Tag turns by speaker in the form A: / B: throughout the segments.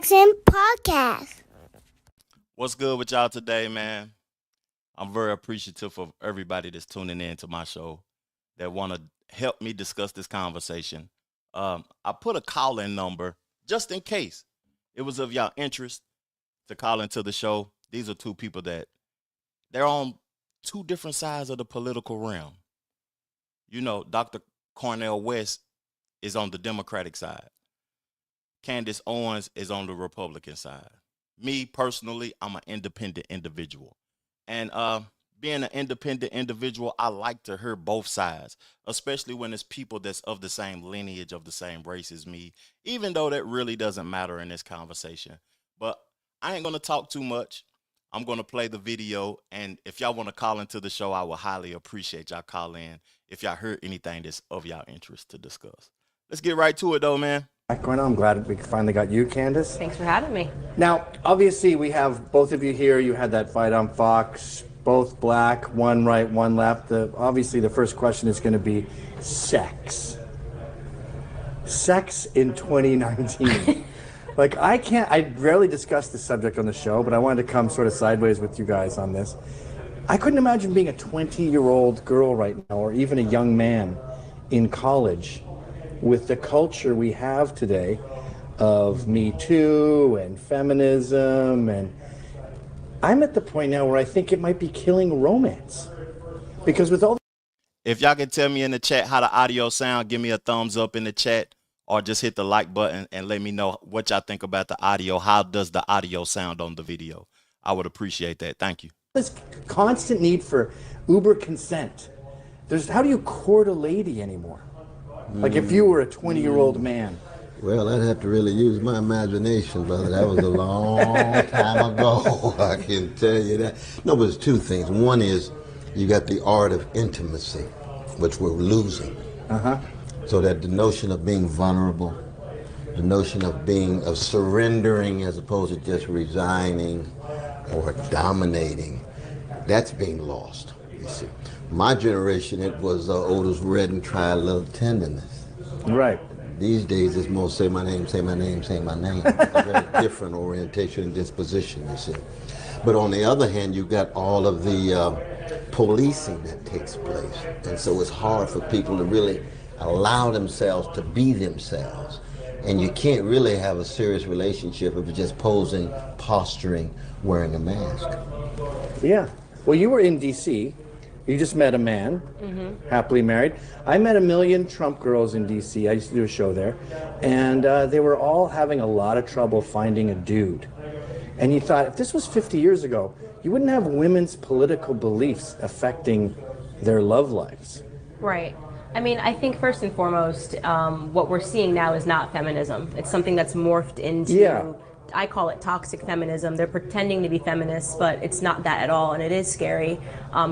A: Jackson Podcast.
B: What's good with y'all today, man? I'm very appreciative of everybody that's tuning in to my show that want to help me discuss this conversation. I put a call-in number just in case it was of y'all interest to call into the show. These are two people that they're on two different sides of the political realm. You know, Dr. Cornel West is on the Democratic side. Candace Owens is on the Republican side. Me, personally, I'm an independent individual. And being an independent individual, I like to hear both sides, especially when it's people that's of the same lineage, of the same race as me, even though that really doesn't matter in this conversation. But I ain't going to talk too much. I'm going to play the video. And if y'all want to call into the show, I will highly appreciate y'all call in if y'all heard anything that's of y'all interest to discuss. Let's get right to it, though, man.
C: Hi, Cornel. I'm glad we finally got you, Candace.
D: Thanks for having me.
C: Now, obviously, we have both of you here. You had that fight on Fox, both black, one right, one left. Obviously, the first question is going to be sex. Sex in 2019. I rarely discuss this subject on the show, but I wanted to come sort of sideways with you guys on this. I couldn't imagine being a 20-year-old girl right now, or even a young man in college, with the culture we have today of Me Too and feminism, and I'm at the point now where I think it might be killing romance. Because with all
B: If y'all can tell me in the chat how the audio sound, give me a thumbs up in the chat, or just hit the like button and let me know what y'all think about the audio. How does the audio sound on the video? I would appreciate that. Thank you.
C: this constant need for uber consent, how do you court a lady anymore? Like if you were a 20-year-old man.
E: Well, I'd have to really use my imagination, brother. That was a long time ago. I can tell you that. No, but it's two things. One is you got the art of intimacy, which we're losing. So that the notion of being vulnerable, the notion of surrendering as opposed to just resigning or dominating, that's being lost, you see. My generation, it was Otis Redding, try a little tenderness.
C: Right.
E: These days, it's more say my name, say my name, say my name. A very different orientation and disposition, you see. But on the other hand, you got all of the policing that takes place. And so it's hard for people to really allow themselves to be themselves. And you can't really have a serious relationship if you're just posing, posturing, wearing a mask.
C: Yeah. Well, you were in D.C. You just met a man, happily married. I met a million Trump girls in D.C. I used to do a show there. And they were all having a lot of trouble finding a dude. And you thought, if this was 50 years ago, you wouldn't have women's political beliefs affecting their love lives.
D: Right. I mean, I think first and foremost, what we're seeing now is not feminism. It's something that's morphed into, I call it toxic feminism. They're pretending to be feminists, but it's not that at all. And it is scary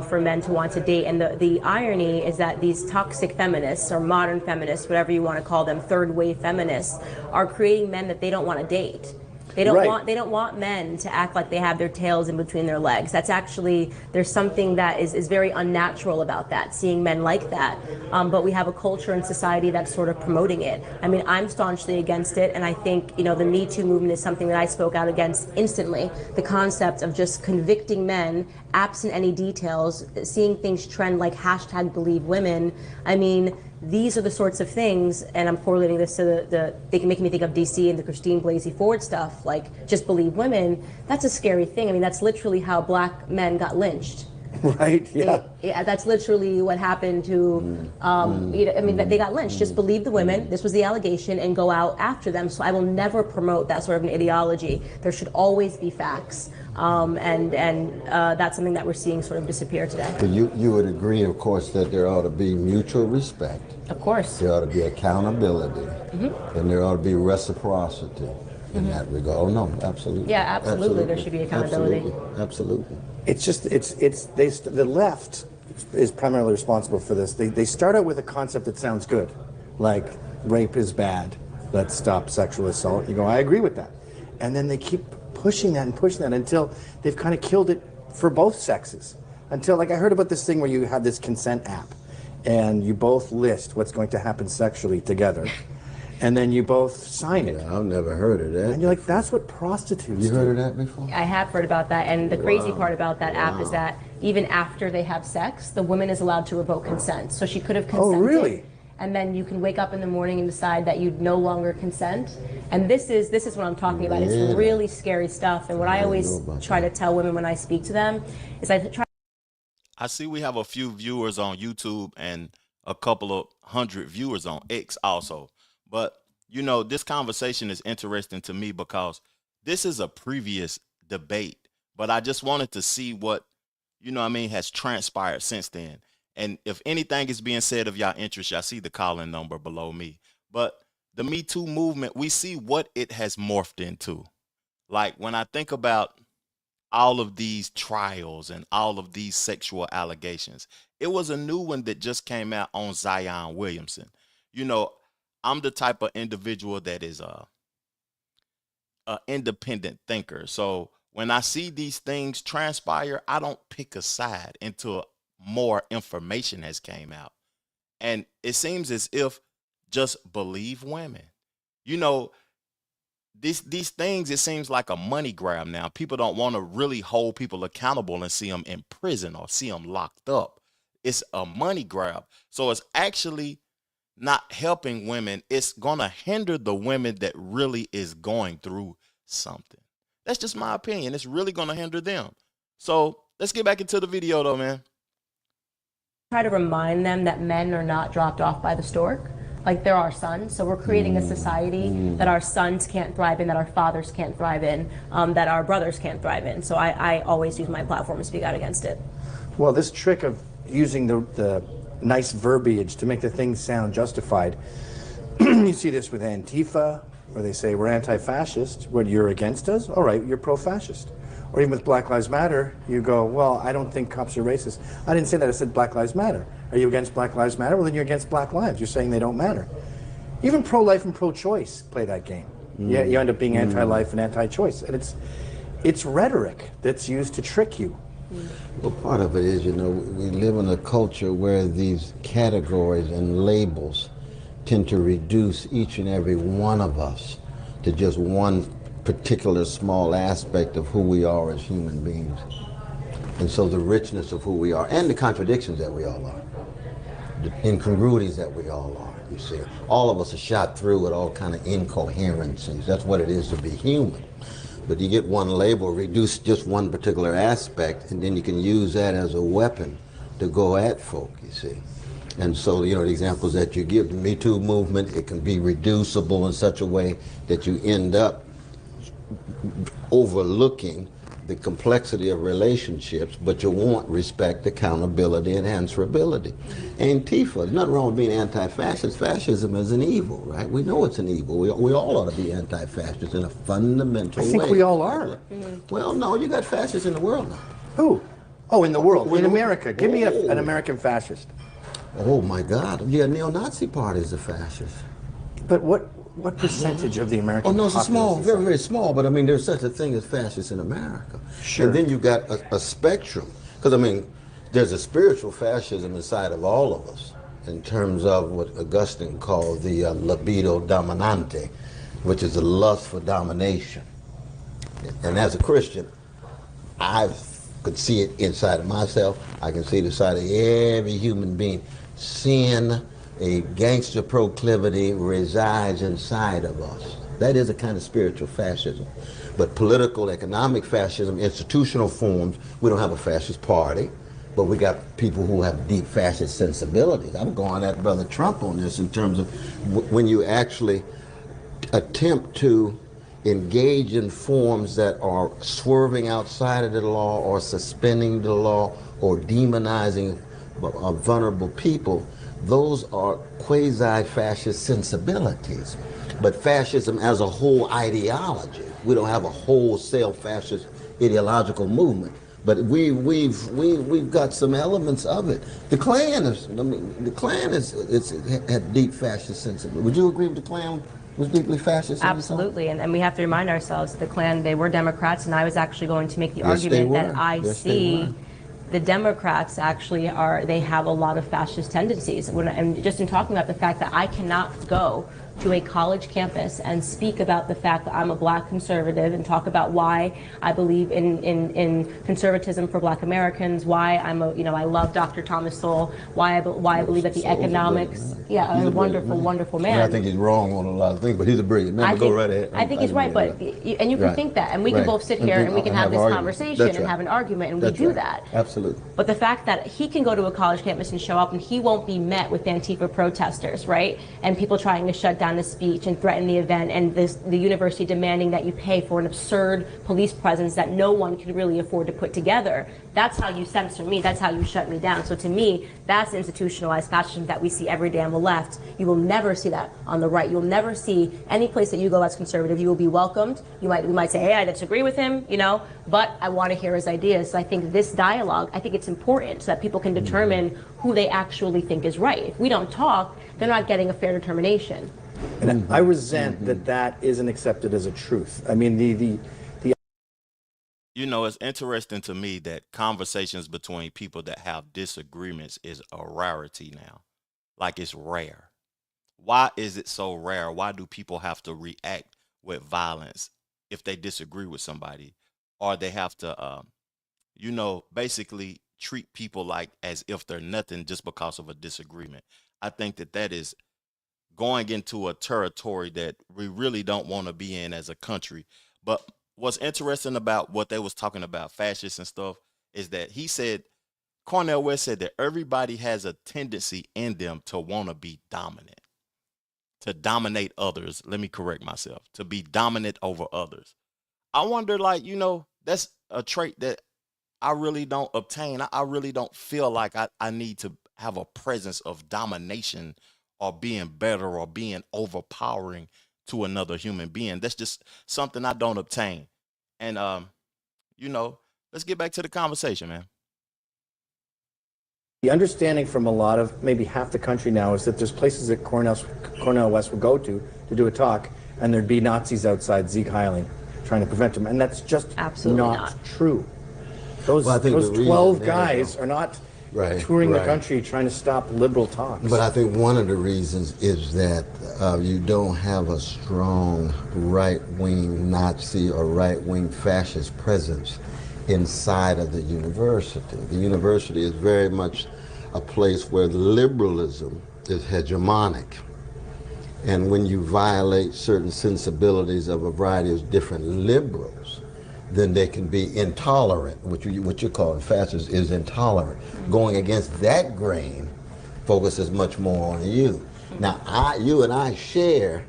D: for men to want to date. And the irony is that these toxic feminists, or modern feminists, whatever you want to call them, third wave feminists, are creating men that they don't want to date. They don't want men to act like they have their tails in between their legs. That's actually, there's something that is very unnatural about that, seeing men like that. But we have a culture and society that's sort of promoting it. I mean, I'm staunchly against it, and I think, the Me Too movement is something that I spoke out against instantly. The concept of just convicting men, absent any details, seeing things trend like #BelieveWomen. I mean, these are the sorts of things, and I'm correlating this to they can make me think of DC and the Christine Blasey Ford stuff, like just believe women. That's a scary thing. I mean, that's literally how black men got lynched.
C: Right, yeah.
D: That's literally what happened to, they got lynched. Just believe the women, this was the allegation, and go out after them. So I will never promote that sort of an ideology. There should always be facts. And that's something that we're seeing sort of disappear today.
E: But you would agree, of course, that there ought to be mutual respect.
D: Of course.
E: There ought to be accountability. And there ought to be reciprocity in that regard. Oh, no, absolutely.
D: Yeah, absolutely. There should be accountability.
E: Absolutely.
C: It's just, the left is primarily responsible for this. They start out with a concept that sounds good, like rape is bad, let's stop sexual assault. You go, I agree with that. And then they keep pushing that until they've kind of killed it for both sexes. Until, like, I heard about this thing where you have this consent app and you both list what's going to happen sexually together. and then you both sign it.
E: Yeah, I've never heard of that.
C: And you're like, that's what prostitutes
E: You
C: do.
E: heard of that before?
D: I have heard about that, and the crazy part about that app is that even after they have sex, the woman is allowed to revoke consent. So she could have consented.
C: Oh, really?
D: And then you can wake up in the morning and decide that you'd no longer consent. And this is what I'm talking about. It's really scary stuff. And what I always try to tell women when I speak to them is
B: I see we have a few viewers on YouTube and a couple of hundred viewers on X also. But, you know, this conversation is interesting to me because this is a previous debate. But I just wanted to see what, you know what I mean, has transpired since then. And if anything is being said of y'all interest, y'all see the call-in number below me. But the Me Too movement, we see what it has morphed into. Like when I think about all of these trials and all of these sexual allegations, it was a new one that just came out on Zion Williamson. You know, I'm the type of individual that is a independent thinker. So when I see these things transpire, I don't pick a side until more information has came out. And it seems as if just believe women. You know, these things, it seems like a money grab now. People don't want to really hold people accountable and see them in prison or see them locked up. It's a money grab. So it's actually not helping women. It's going to hinder the women that really is going through something. That's just my opinion. It's really going to hinder them. So let's get back into the video though, man.
D: Try to remind them that men are not dropped off by the stork. Like, they're our sons, so we're creating a society that our sons can't thrive in, that our fathers can't thrive in, that our brothers can't thrive in. So I always use my platform to speak out against it.
C: Well, this trick of using the nice verbiage to make the things sound justified, you see this with Antifa, where they say we're anti-fascist. What, you're against us? All right, you're pro-fascist. Or even with Black Lives Matter, you go, well, I don't think cops are racist. I didn't say that, I said Black Lives Matter. Are you against Black Lives Matter? Well, then you're against Black lives. You're saying they don't matter. Even pro-life and pro-choice play that game. Yeah, you end up being anti-life and anti-choice. And it's rhetoric that's used to trick you.
E: Well, part of it is, you know, we live in a culture where these categories and labels tend to reduce each and every one of us to just one particular small aspect of who we are as human beings. And so the richness of who we are and the contradictions that we all are, the incongruities that we all are, you see. All of us are shot through with all kind of incoherencies. That's what it is to be human. But you get one label, reduce just one particular aspect, and then you can use that as a weapon to go at folk, you see. And so, you know, the examples that you give, the Me Too movement, it can be reducible in such a way that you end up overlooking the complexity of relationships, but you want respect, accountability, and answerability. Antifa, there's nothing wrong with being anti-fascist. Fascism is an evil, right? We know it's an evil. We all ought to be anti-fascist in a fundamental way.
C: I think we all are.
E: Well, no, you got fascists in the world now.
C: Who? Oh, in the world, in America. Give me an American fascist.
E: Oh my God, you got neo-Nazi parties of fascists.
C: But what percentage of the American
E: Oh no, it's a small,
C: populace is
E: very,
C: that?
E: very small, but I mean, there's such a thing as fascists in America.
C: Sure.
E: And then you've got a spectrum, because I mean, there's a spiritual fascism inside of all of us, in terms of what Augustine called the libido dominante, which is the lust for domination. And as a Christian, I could see it inside of myself. I can see it inside of every human being. Sin, a gangster proclivity resides inside of us. That is a kind of spiritual fascism. But political, economic fascism, institutional forms, we don't have a fascist party, but we got people who have deep fascist sensibilities. I'm going at Brother Trump on this in terms of when you actually attempt to engage in forms that are swerving outside of the law or suspending the law or demonizing vulnerable people, those are quasi-fascist sensibilities. But fascism as a whole ideology, we don't have a wholesale fascist ideological movement, but we've got some elements of it. The Klan is, I mean, the Klan had deep fascist sensibility. Would you agree with the Klan was deeply fascist?
D: Absolutely, and we have to remind ourselves, the Klan, they were Democrats, and I was actually going to make the argument that I see the Democrats actually they have a lot of fascist tendencies. And just in talking about the fact that I cannot go to a college campus and speak about the fact that I'm a black conservative and talk about why I believe in conservatism for black Americans, why I love Dr. Thomas Sowell, why I believe that the economics, a wonderful man.
E: I think he's wrong on a lot of things, but he's a brilliant man. Go right ahead.
D: I think he's right, but you can think that, and we can both sit here and we can have this conversation and have an argument, and we do that.
E: Absolutely.
D: But the fact that he can go to a college campus and show up and he won't be met with Antifa protesters, right? And people trying to shut down the speech and threaten the event, and the university demanding that you pay for an absurd police presence that no one can really afford to put together. That's how you censor me. That's how you shut me down. So to me, that's institutionalized fascism that we see every day on the left. You will never see that on the right. You'll never see any place that you go that's conservative. You will be welcomed. We might say, hey, I disagree with him, but I want to hear his ideas. So I think this dialogue, I think it's important so that people can determine who they actually think is right. If we don't talk, they're not getting a fair determination.
C: And I resent that isn't accepted as a truth. I mean,
B: it's interesting to me that conversations between people that have disagreements is a rarity now. Like, it's rare. Why is it so rare? Why do people have to react with violence if they disagree with somebody? Or they have to, basically treat people like as if they're nothing just because of a disagreement. I think that is going into a territory that we really don't want to be in as a country. But what's interesting about what they was talking about, fascists and stuff, is that Cornel West said that everybody has a tendency in them to want to be dominant, to dominate others. Let me correct myself, to be dominant over others. I wonder, that's a trait that I really don't obtain. I really don't feel like I need to have a presence of domination or being better or being overpowering to another human being. That's just something I don't obtain. And, let's get back to the conversation, man.
C: The understanding from a lot of, maybe half the country now, is that there's places that Cornel West would go to do a talk, and there'd be Nazis outside Sieg Heiling trying to prevent him. And that's just
D: absolutely
C: not true. Those 12 guys are not touring the country trying to stop liberal talks.
E: But I think one of the reasons is that you don't have a strong right-wing Nazi or right-wing fascist presence inside of the university. The university is very much a place where liberalism is hegemonic. And when you violate certain sensibilities of a variety of different liberals, then they can be intolerant. What you're calling fascist is intolerant. Going against that grain focuses much more on you. Now, you and I share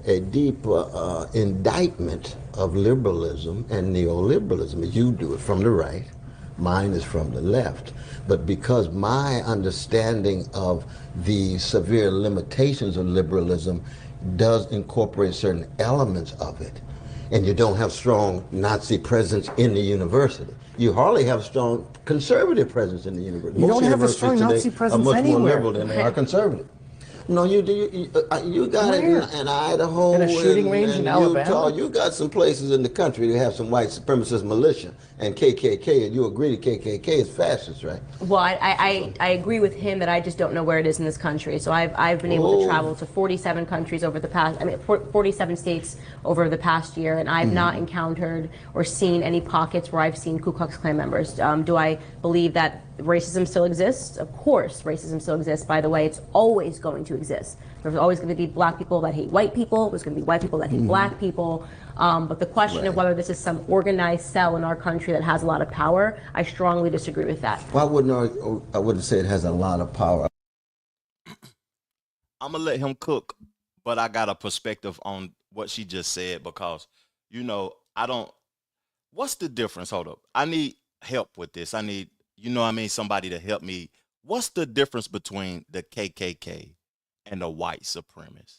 E: a deep indictment of liberalism and neoliberalism. You do it from the right, mine is from the left. But because my understanding of the severe limitations of liberalism does incorporate certain elements of it, and you don't have strong Nazi presence in the university. You hardly have strong conservative presence in the university.
C: You don't have a strong Nazi presence
E: are much
C: anywhere.
E: more liberal than they are conservative. No, you got it in Idaho,
C: in a shooting range in
E: Utah.
C: Alabama.
E: You got some places in the country that have some white supremacist militia and KKK, and you agree that KKK is fascist, right?
D: Well, I agree with him that I just don't know where it is in this country. So I've been able to travel to 47 countries over the past, 47 states over the past year, and I've not encountered or seen any pockets where I've seen Ku Klux Klan members. Do I believe that racism still exists? Of course, racism still exists. By the way, it's always going to exist. There's always going to be black people that hate white people. There's going to be white people that hate black people. But the question of whether this is some organized cell in our country that has a lot of power, I strongly disagree with that.
E: Well, I wouldn't say it has a lot of power.
B: I'm going to let him cook, but I got a perspective on what she just said because, what's the difference? Hold up. I need help with this. I need, somebody to help me. What's the difference between the KKK and the white supremacists?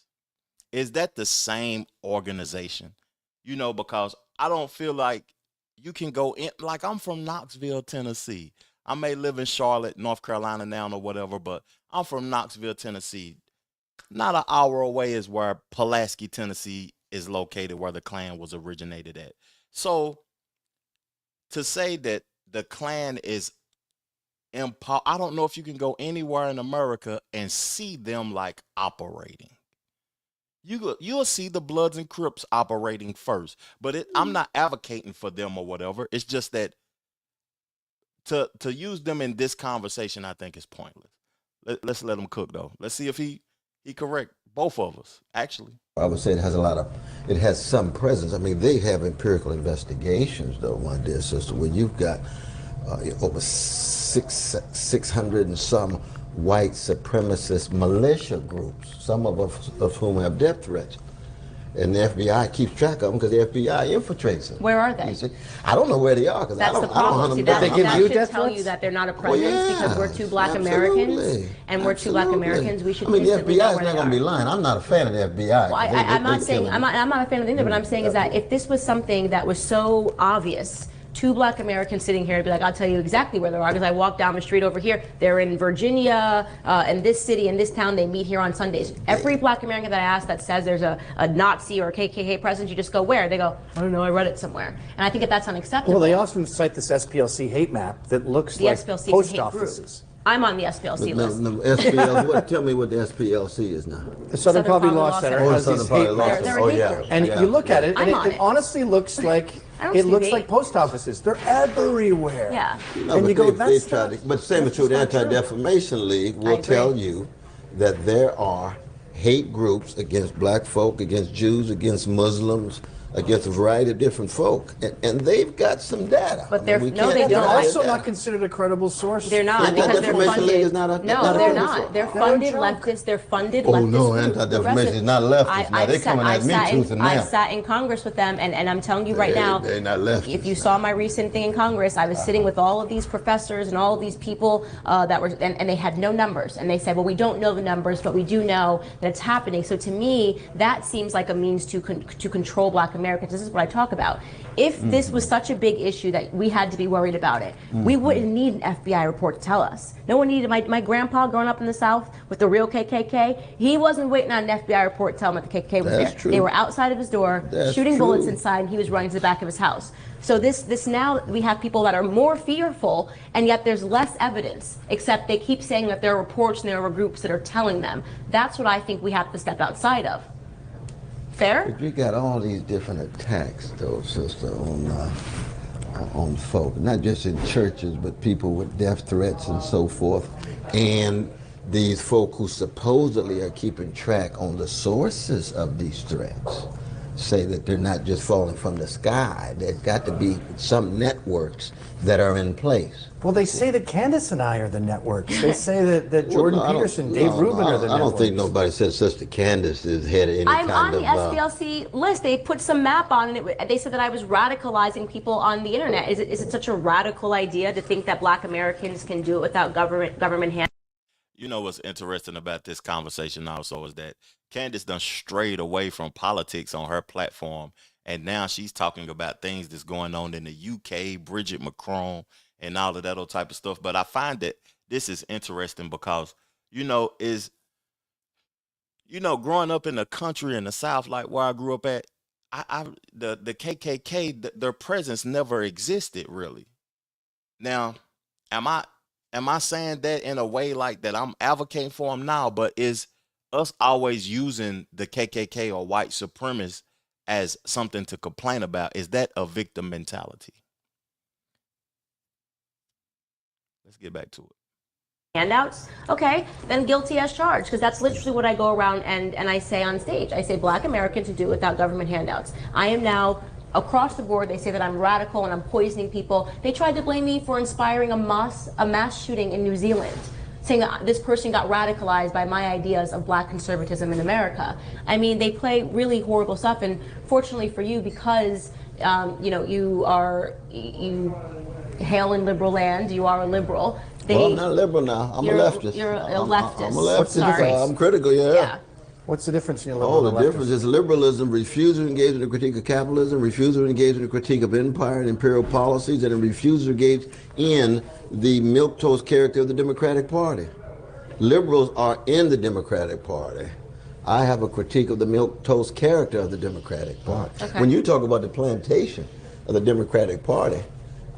B: Is that the same organization? Because I don't feel like you can go in, like I'm from Knoxville, Tennessee. I may live in Charlotte, North Carolina now or whatever, but I'm from Knoxville, Tennessee. Not an hour away is where Pulaski, Tennessee is located, where the Klan was originated at. So to say that the Klan is I don't know if you can go anywhere in America and see them like operating. you'll see the Bloods and Crips operating first. But I'm not advocating for them or whatever. It's just that to use them in this conversation, I think is pointless. Let's let him cook though. Let's see if he correct both of us actually.
E: I would say it has some presence. I mean, they have empirical investigations, though, my dear sister, where you've got over 600 and some white supremacist militia groups, some of whom have death threats. And the FBI keeps track of them because the FBI infiltrates them.
D: Where are they?
E: You see? I don't know where they are because I
D: That's
E: don't
D: the problem. See,
E: hunt them down.
D: that should tell you that they're not a presence because we're two black Americans, and we're two black Americans. We should.
E: I mean, the
D: instantly know
E: FBI is
D: where
E: not
D: they
E: going to be
D: are.
E: lying. I'm not a fan of the FBI.
D: Well, I'm not saying I'm not a fan of the either, but I'm saying is that if this was something that was so obvious, two black Americans sitting here, I'd be like, I'll tell you exactly where they are because I walk down the street over here. They're in Virginia, in this city, in this town. They meet here on Sundays. Every black American that I ask that says there's a Nazi or a KKK presence, you just go, where? They go, I don't know, I read it somewhere. And I think that that's unacceptable.
C: Well, they often cite this SPLC hate map that looks
D: the
C: like
D: SPLC
C: post
D: hate
C: offices.
D: group. I'm on the SPLC list.
E: Tell me what the SPLC is now.
C: The Southern Poverty Law Center has these hate maps.
D: They're a hate group.
C: And you look at it, and
D: I'm on
C: it honestly looks like
D: it
C: looks like post offices. They're everywhere.
D: Yeah.
E: No,
C: And you go, that's
E: but same is true. The Anti-Defamation League will tell you that there are hate groups against black folk, against Jews, against Muslims, against a variety of different folk, and they've got some data.
D: But they're
E: we
D: no,
E: can't
D: they
C: They're
D: don't.
C: also not considered a credible source.
D: They're not because they're
E: Anti-Defamation League
D: funded.
E: is not a-
D: No,
E: not a
D: they're
E: credible
D: not.
E: source.
D: They're funded leftists. They're funded
E: Oh,
D: leftist
E: no,
D: groups.
E: Anti-Defamation is not leftist. Now, they're coming at me tooth and
D: I
E: nail.
D: sat in Congress with them, and I'm telling you right now,
E: They're not leftist.
D: if you saw my recent thing in Congress, I was sitting with all of these professors and all of these people that were, and they had no numbers. And they said, well, we don't know the numbers, but we do know that it's happening. So to me, that seems like a means to control black Americans. This is what I talk about. If this was such a big issue that we had to be worried about it, we wouldn't need an FBI report to tell us. No one needed, my grandpa growing up in the South with the real KKK, he wasn't waiting on an FBI report to tell him that the KKK was
E: That's
D: there.
E: true.
D: They were outside of his door,
E: That's
D: shooting
E: true.
D: bullets inside, and he was running to the back of his house. So this now, we have people that are more fearful, and yet there's less evidence, except they keep saying that there are reports and there are groups that are telling them. That's what I think we have to step outside of. Fair?
E: But you got all these different attacks, though, sister, on folk, not just in churches, but people with death threats and so forth, and these folk who supposedly are keeping track on the sources of these threats say that they're not just falling from the sky. There's got to be some networks that are in place.
C: Well, they say that Candace and I are the networks. They say that Jordan Peterson, Dave Rubin are the networks.
E: I don't think nobody said Sister Candace is head of any
D: I'm
E: kind
D: on the SPLC list. They put some map on it. They said that I was radicalizing people on the internet. Is it such a radical idea to think that black Americans can do it without government hand?
B: You know what's interesting about this conversation also is that Candace done strayed away from politics on her platform, and now she's talking about things that's going on in the UK, Bridget Macron, and all of that old type of stuff. But I find that this is interesting because, growing up in the country in the South, like where I grew up at, the KKK, their presence never existed really. Now, am I saying that in a way like that I'm advocating for them now, but is us always using the KKK or white supremacists as something to complain about? Is that a victim mentality? Let's get back to it.
D: Handouts? Okay, then guilty as charged, because that's literally what I go around and I say on stage. I say black Americans to do without government handouts. I am now across the board. They say that I'm radical and I'm poisoning people. They tried to blame me for inspiring a mass shooting in New Zealand, saying that this person got radicalized by my ideas of black conservatism in America. I mean, they play really horrible stuff, and fortunately for you, because you hail in liberal land, you are a liberal.
E: Well, I'm not liberal now. I'm a leftist.
D: You're a leftist.
E: I'm a leftist.
D: Sorry.
E: I'm critical, yeah.
C: What's the difference in your liberal
E: The difference is liberalism refuses to engage in the critique of capitalism, refuses to engage in the critique of empire and imperial policies, and it refuses to engage in the milquetoast character of the Democratic Party. Liberals are in the Democratic Party. I have a critique of the milquetoast character of the Democratic Party.
D: Okay.
E: When you talk about the plantation of the Democratic Party,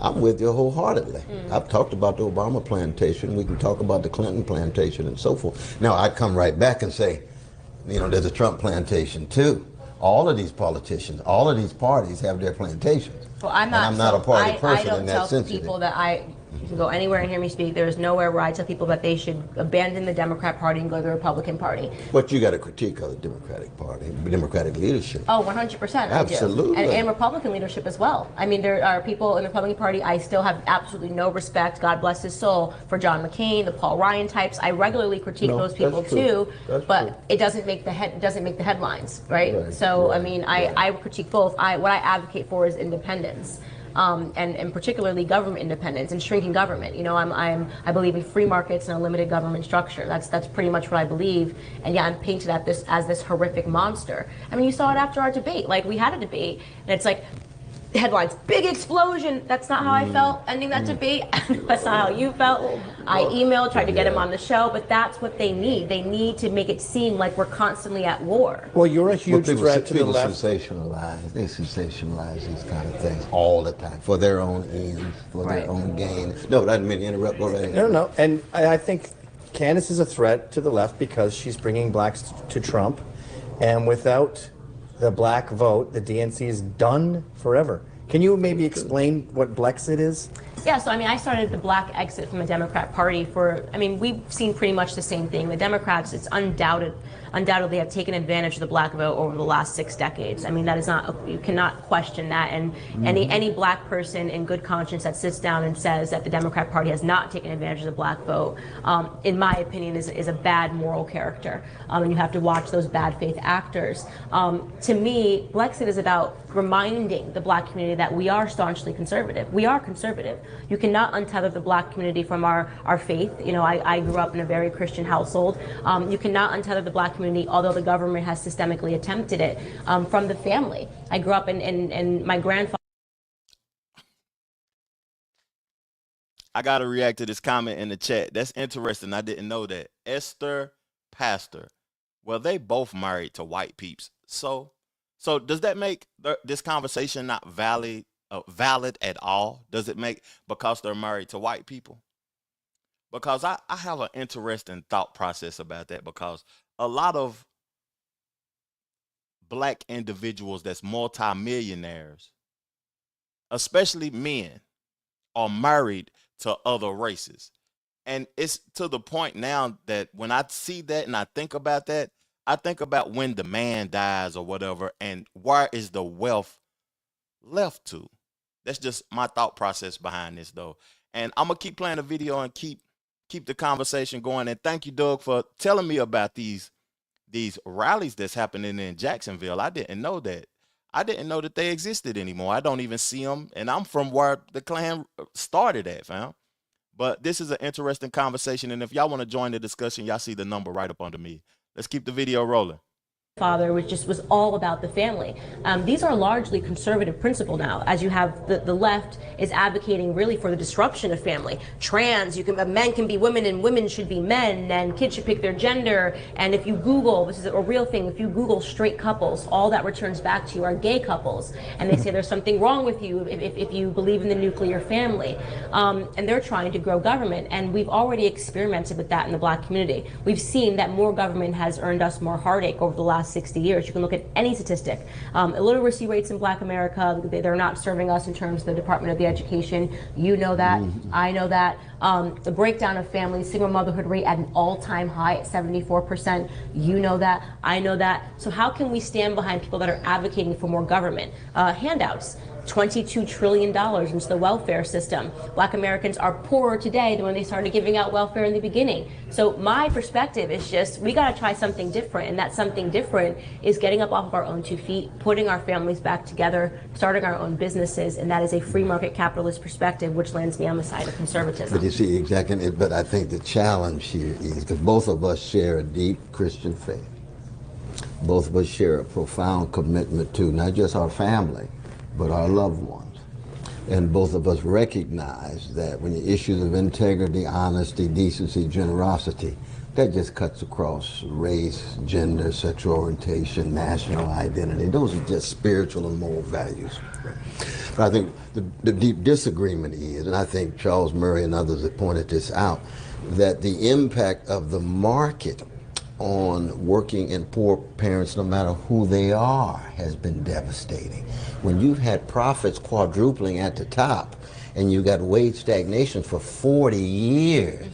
E: I'm with you wholeheartedly. I've talked about the Obama plantation. We can talk about the Clinton plantation and so forth. Now, I come right back and say, You know, there's a Trump plantation too. All of these politicians, all of these parties have their plantations.
D: Well, I'm not.
E: And I'm not a party person in that sense.
D: I don't tell people that you can go anywhere and hear me speak. There is nowhere where I tell people that they should abandon the Democrat Party and go to the Republican Party.
E: But you got a critique of the Democratic Party, Democratic leadership.
D: Oh, 100%.
E: Absolutely.
D: I do. And Republican leadership as well. I mean, there are people in the Republican Party I still have absolutely no respect, God bless his soul, for John McCain, the Paul Ryan types. I regularly critique those people too, but it doesn't make the headlines, right? So I mean, I critique both. What I advocate for is independence. And particularly government independence and shrinking government. You know, I believe in free markets and a limited government structure. That's pretty much what I believe. And yeah, I'm painted as this horrific monster. I mean, you saw it after our debate. Like, we had a debate, and it's like, headlines, big explosion. That's not how I felt ending that debate. That's not how you felt. I emailed, tried to get him on the show, but that's what they need. They need to make it seem like we're constantly at war.
C: Well, you're a huge threat to the left.
E: They sensationalize these kind of things all the time for their own ends, for their own gain. No, but I didn't mean to interrupt. Go right ahead.
C: No. And I think Candace is a threat to the left because she's bringing blacks to Trump, and without the black vote, the DNC is done forever. Can you maybe explain what Blexit is?
D: Yeah, so I mean, I started the black exit from the Democrat Party we've seen pretty much the same thing. The Democrats, it's undoubtedly have taken advantage of the black vote over the last 6 decades. I mean, that is not, you cannot question that. And any black person in good conscience that sits down and says that the Democrat Party has not taken advantage of the black vote, in my opinion, is a bad moral character. And you have to watch those bad faith actors. To me, Blexit is about reminding the black community that we are staunchly conservative. We are conservative. You cannot untether the black community from our faith. You know, I grew up in a very Christian household. You cannot untether the black community, although the government has systemically attempted it, from the family. I grew up in my grandfather.
B: I got to react to this comment in the chat. That's interesting. I didn't know that. Esther Pastor. Well, they both married to white peeps. So does that make this conversation not valid at all? Does it make, because they're married to white people? Because I have an interesting thought process about that, because a lot of black individuals that's multimillionaires, especially men, are married to other races. And it's to the point now that when I see that and I think about that, I think about when the man dies or whatever, and where is the wealth left to? That's just my thought process behind this, though. And I'm gonna keep playing the video and keep the conversation going. And thank you, Doug, for telling me about these rallies that's happening in Jacksonville. I didn't know that. I didn't know that they existed anymore. I don't even see them, and I'm from where the Klan started at, fam. But this is an interesting conversation, and if y'all want to join the discussion, y'all see the number right up under me. Let's keep the video rolling.
D: Father, which just was all about the family. These are largely conservative principle now, as you have the left is advocating really for the disruption of family. Men can be women and women should be men, and kids should pick their gender. And if you Google, this is a real thing, if you Google straight couples, all that returns back to you are gay couples. And they say there's something wrong with you if you believe in the nuclear family. And they're trying to grow government. And we've already experimented with that in the black community. We've seen that more government has earned us more heartache over the last 60 years. You can look at any statistic. Illiteracy rates in black America, they're not serving us in terms of the Department of the Education. You know that. I know that. The breakdown of families, single motherhood rate at an all-time high at 74%. You know that. I know that. So how can we stand behind people that are advocating for more government? Handouts. $22 trillion into the welfare system. Black Americans are poorer today than when they started giving out welfare in the beginning. So my perspective is just, we got to try something different, and that something different is getting up off of our own 2 feet, putting our families back together, starting our own businesses, and that is a free market capitalist perspective, which lands me on the side of conservatism.
E: But you see, exactly, but I think the challenge here is because both of us share a deep Christian faith. Both of us share a profound commitment to not just our family, but our loved ones. And both of us recognize that when the issues of integrity, honesty, decency, generosity, that just cuts across race, gender, sexual orientation, national identity. Those are just spiritual and moral values. But I think the deep disagreement is, and I think Charles Murray and others have pointed this out, that the impact of the market on working and poor parents, no matter who they are, has been devastating. When you've had profits quadrupling at the top and you got wage stagnation for 40 years,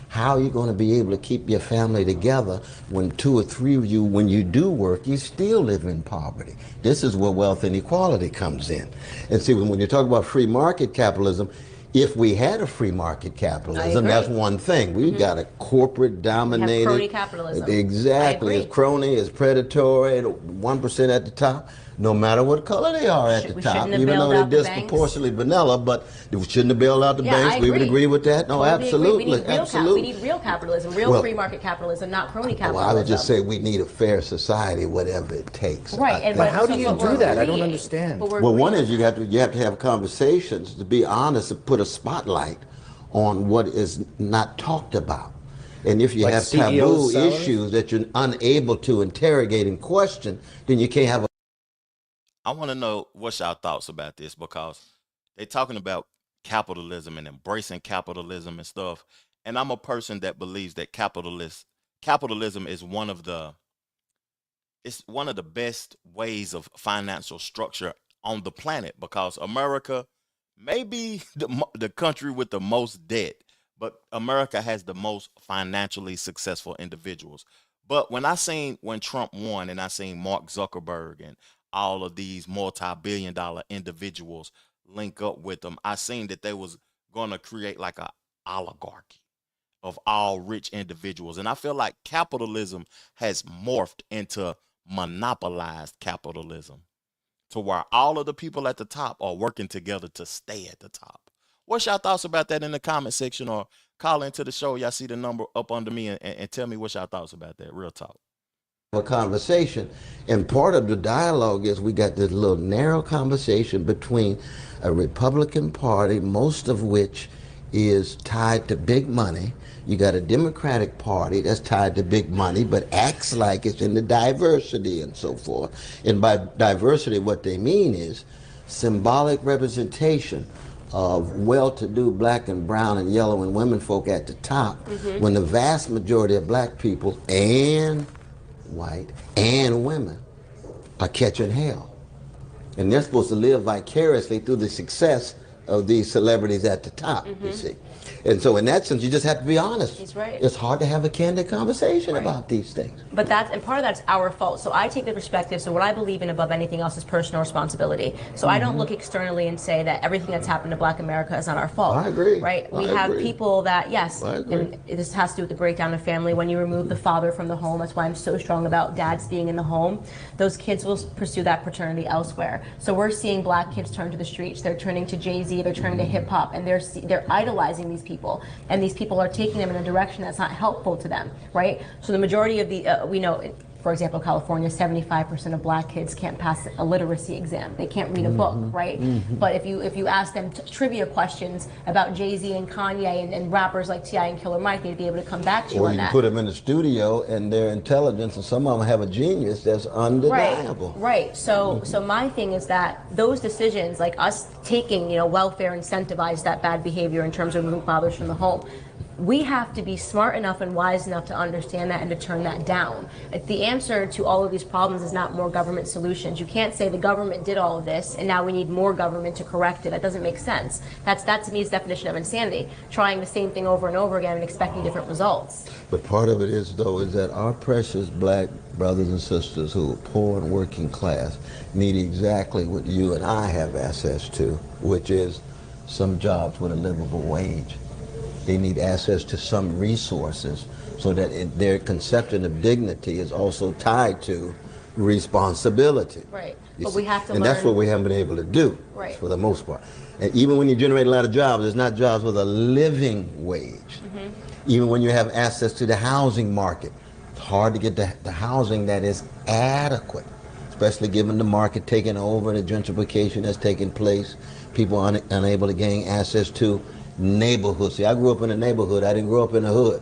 E: how are you going to be able to keep your family together when 2 or 3 of you, when you do work, you still live in poverty? This is where wealth inequality comes in. And see, when you talk about free market capitalism, if we had a free market capitalism, that's one thing. We've got a corporate dominated.
D: Crony capitalism.
E: Exactly. It's crony, it's predatory, 1% at the top, no matter what color they are at the top, even though they're disproportionately vanilla, but we shouldn't have bailed out the banks. We would agree with that. No, absolutely.
D: We need real capitalism, real free market capitalisalism, not crony capitalism.
E: Well, I would just say we need a fair society, whatever it takes.
D: Right.
C: But how do you do that? I don't understand.
E: Well, one is you have to have conversations, to be honest, to put a spotlight on what is not talked about. And if you have taboo issues that you're unable to interrogate and question, then you can't have a.
B: I want to know what's y'all thoughts about this, because they're talking about capitalism and embracing capitalism and stuff. And I'm a person that believes that capitalism is one of the best ways of financial structure on the planet, because America may be the country with the most debt, but America has the most financially successful individuals. But when Trump won and I seen Mark Zuckerberg and all of these multi-billion-dollar individuals link up with them, I seen that they was going to create like a oligarchy of all rich individuals. And I feel like capitalism has morphed into monopolized capitalism, to where all of the people at the top are working together to stay at the top. What's y'all thoughts about that in the comment section, or call into the show? Y'all see the number up under me and tell me what y'all thoughts about that. Real talk.
E: A conversation, and part of the dialogue is we got this little narrow conversation between a Republican Party, most of which is tied to big money. You got a Democratic Party that's tied to big money but acts like it's in the diversity and so forth. And by diversity, what they mean is symbolic representation of well-to-do black and brown and yellow and women folk at the top, when the vast majority of black people and white and women are catching hell. And they're supposed to live vicariously through the success of these celebrities at the top, you see. And so in that sense, you just have to be honest.
D: He's right.
E: It's hard to have a candid conversation about these things.
D: But part of that's our fault. So I take the perspective, so what I believe in above anything else is personal responsibility. So I don't look externally and say that everything that's happened to black America is not our fault.
E: I agree.
D: Right? We have people that, yes, and this has to do with the breakdown of family. When you remove the father from the home, that's why I'm so strong about dads being in the home, those kids will pursue that paternity elsewhere. So we're seeing black kids turn to the streets. They're turning to Jay-Z, they're turning to hip hop, and they're idolizing these people. And these people are taking them in a direction that's not helpful to them, right? So the majority of we know, for example, California, 75% of black kids can't pass a literacy exam. They can't read a book, right? But if you ask them trivia questions about Jay-Z and Kanye and rappers like T.I. and Killer Mike, they'd be able to come back to you on that.
E: Or you put them in the studio and their intelligence, and some of them have a genius that's undeniable.
D: Right. So my thing is that those decisions, like us taking, welfare incentivize that bad behavior in terms of removing fathers from the home. We have to be smart enough and wise enough to understand that and to turn that down. The answer to all of these problems is not more government solutions. You can't say the government did all of this and now we need more government to correct it. That doesn't make sense. That to me is the definition of insanity. Trying the same thing over and over again and expecting different results.
E: But part of it is that our precious black brothers and sisters who are poor and working class need exactly what you and I have access to, which is some jobs with a livable wage. They need access to some resources so that their conception of dignity is also tied to responsibility.
D: Right. But we have to
E: learn. And that's what we haven't been able to do, for the most part. And even when you generate a lot of jobs, it's not jobs with a living wage. Even when you have access to the housing market, it's hard to get the housing that is adequate, especially given the market taking over, the gentrification that's taking place, people unable to gain access to neighborhoods. See, I grew up in a neighborhood. I didn't grow up in a hood.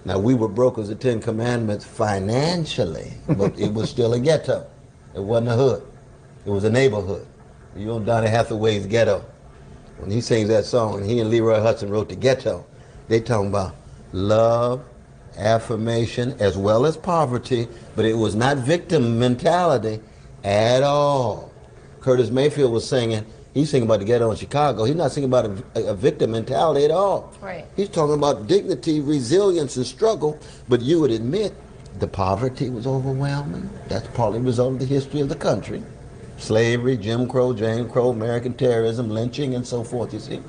E: Now, we were broke as the Ten Commandments financially, but it was still a ghetto. It wasn't a hood. It was a neighborhood. You know Donny Hathaway's Ghetto. When he sings that song, and he and Leroy Hudson wrote the Ghetto, they talking about love, affirmation, as well as poverty, but it was not victim mentality at all. Curtis Mayfield was singing, he's singing about the ghetto in Chicago. He's not singing about a victim mentality at all.
D: Right.
E: He's talking about dignity, resilience, and struggle, but you would admit the poverty was overwhelming. That's partly a result of the history of the country. Slavery, Jim Crow, American terrorism, lynching, and so forth, you see.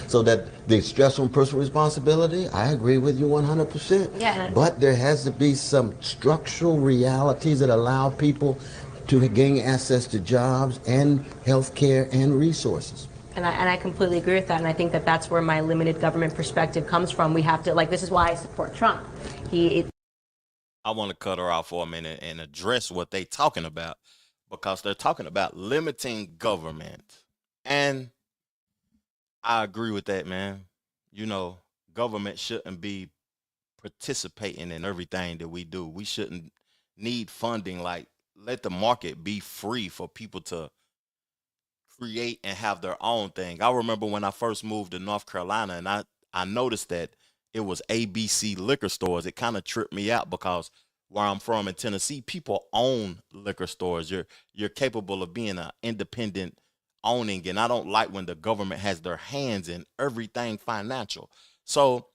E: So that the stress on personal responsibility, I agree with you 100%.
D: Yeah.
E: But there has to be some structural realities that allow people to gain access to jobs and health care and resources.
D: And I completely agree with that, and I think that that's where my limited government perspective comes from. We have to, like, this is why I support Trump.
B: I want to cut her off for a minute and address what they talking about, because they're talking about limiting government. And I agree with that, man. You know, government shouldn't be participating in everything that we do. We shouldn't need funding. Like, let the market be free for people to create and have their own thing. I remember when I first moved to North Carolina, and I noticed that it was ABC liquor stores. It kind of tripped me out because where I'm from in Tennessee, people own liquor stores. You're capable of being an independent owning, and I don't like when the government has their hands in everything financial. So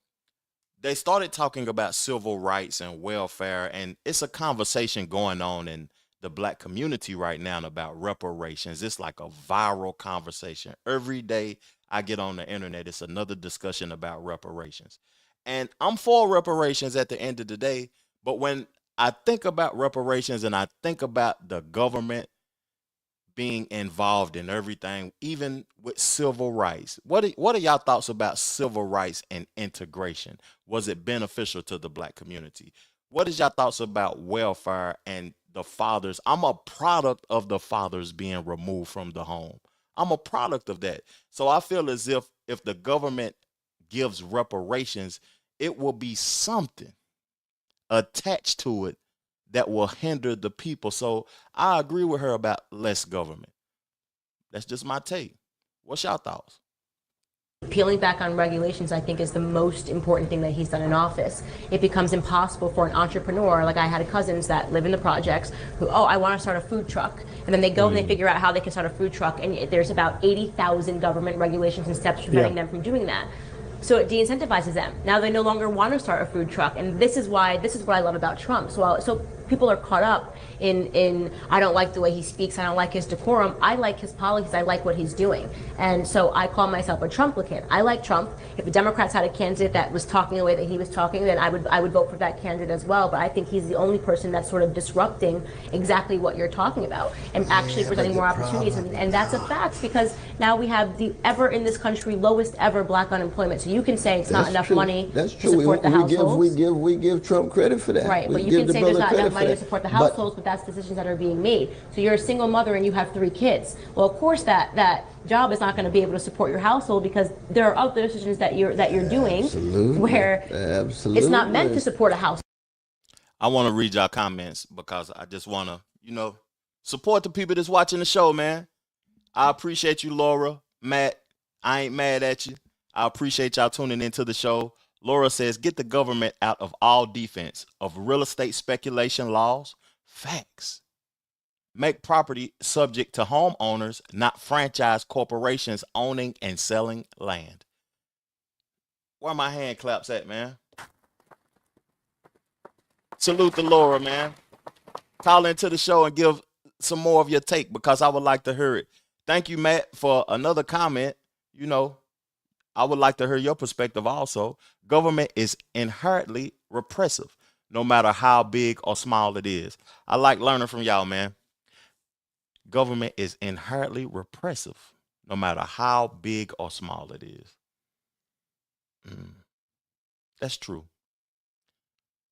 B: they started talking about civil rights and welfare, and it's a conversation going on in the black community right now about reparations. It's like a viral conversation. Every day I get on the internet, it's another discussion about reparations. And I'm for reparations at the end of the day, but when I think about reparations and I think about the government being involved in everything, even with civil rights. What are y'all thoughts about civil rights and integration? Was it beneficial to the black community? What is y'all thoughts about welfare and the fathers? I'm a product of the fathers being removed from the home. I'm a product of that. So I feel as if the government gives reparations, it will be something attached to it that will hinder the people. So I agree with her about less government. That's just my take. What's y'all thoughts?
D: Peeling back on regulations, I think, is the most important thing that he's done in office. It becomes impossible for an entrepreneur, like I had cousins that live in the projects, who, oh, I want to start a food truck. And then they go and they figure out how they can start a food truck, and there's about 80,000 government regulations and steps preventing them from doing that. So it de-incentivizes them. Now they no longer want to start a food truck, and this is what I love about Trump. So people are caught up in I don't like the way he speaks, I don't like his decorum. I like his policies, I like what he's doing. And so I call myself a Trumplicant. I like Trump. If the Democrats had a candidate that was talking the way that he was talking, then I would vote for that candidate as well. But I think he's the only person that's sort of disrupting exactly what you're talking about and actually presenting more opportunities. And that's a fact, because now we have the ever in this country lowest ever black unemployment. So you can say it's not enough money to support the households.
E: We give Trump credit for that.
D: Right, but you can say there's not enough money to support the households, but that's decisions that are being made. So you're a single mother and you have 3 kids. Well, of course that job is not going to be able to support your household, because there are other decisions that you're doing where it's not meant to support a household.
B: I want to read y'all comments because I just want to, support the people that's watching the show, man. I appreciate you, Laura, Matt. I ain't mad at you. I appreciate y'all tuning into the show. Laura says, get the government out of all defense of real estate speculation laws. Facts. Make property subject to homeowners, not franchise corporations owning and selling land. Where my hand claps at, man? Salute to Laura, man. Call into the show and give some more of your take, because I would like to hear it. Thank you, Matt, for another comment. I would like to hear your perspective also. Government is inherently repressive, no matter how big or small it is. I like learning from y'all, man. Government is inherently repressive, no matter how big or small it is. That's true.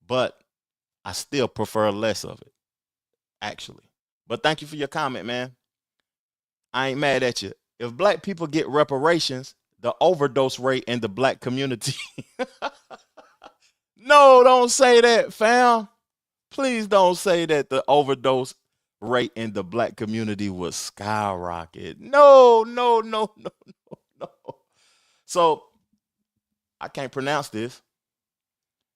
B: But I still prefer less of it, actually. But thank you for your comment, man. I ain't mad at you. If black people get reparations, the overdose rate in the black community. No, don't say that, fam. Please don't say that the overdose rate in the black community would skyrocket. No. So I can't pronounce this.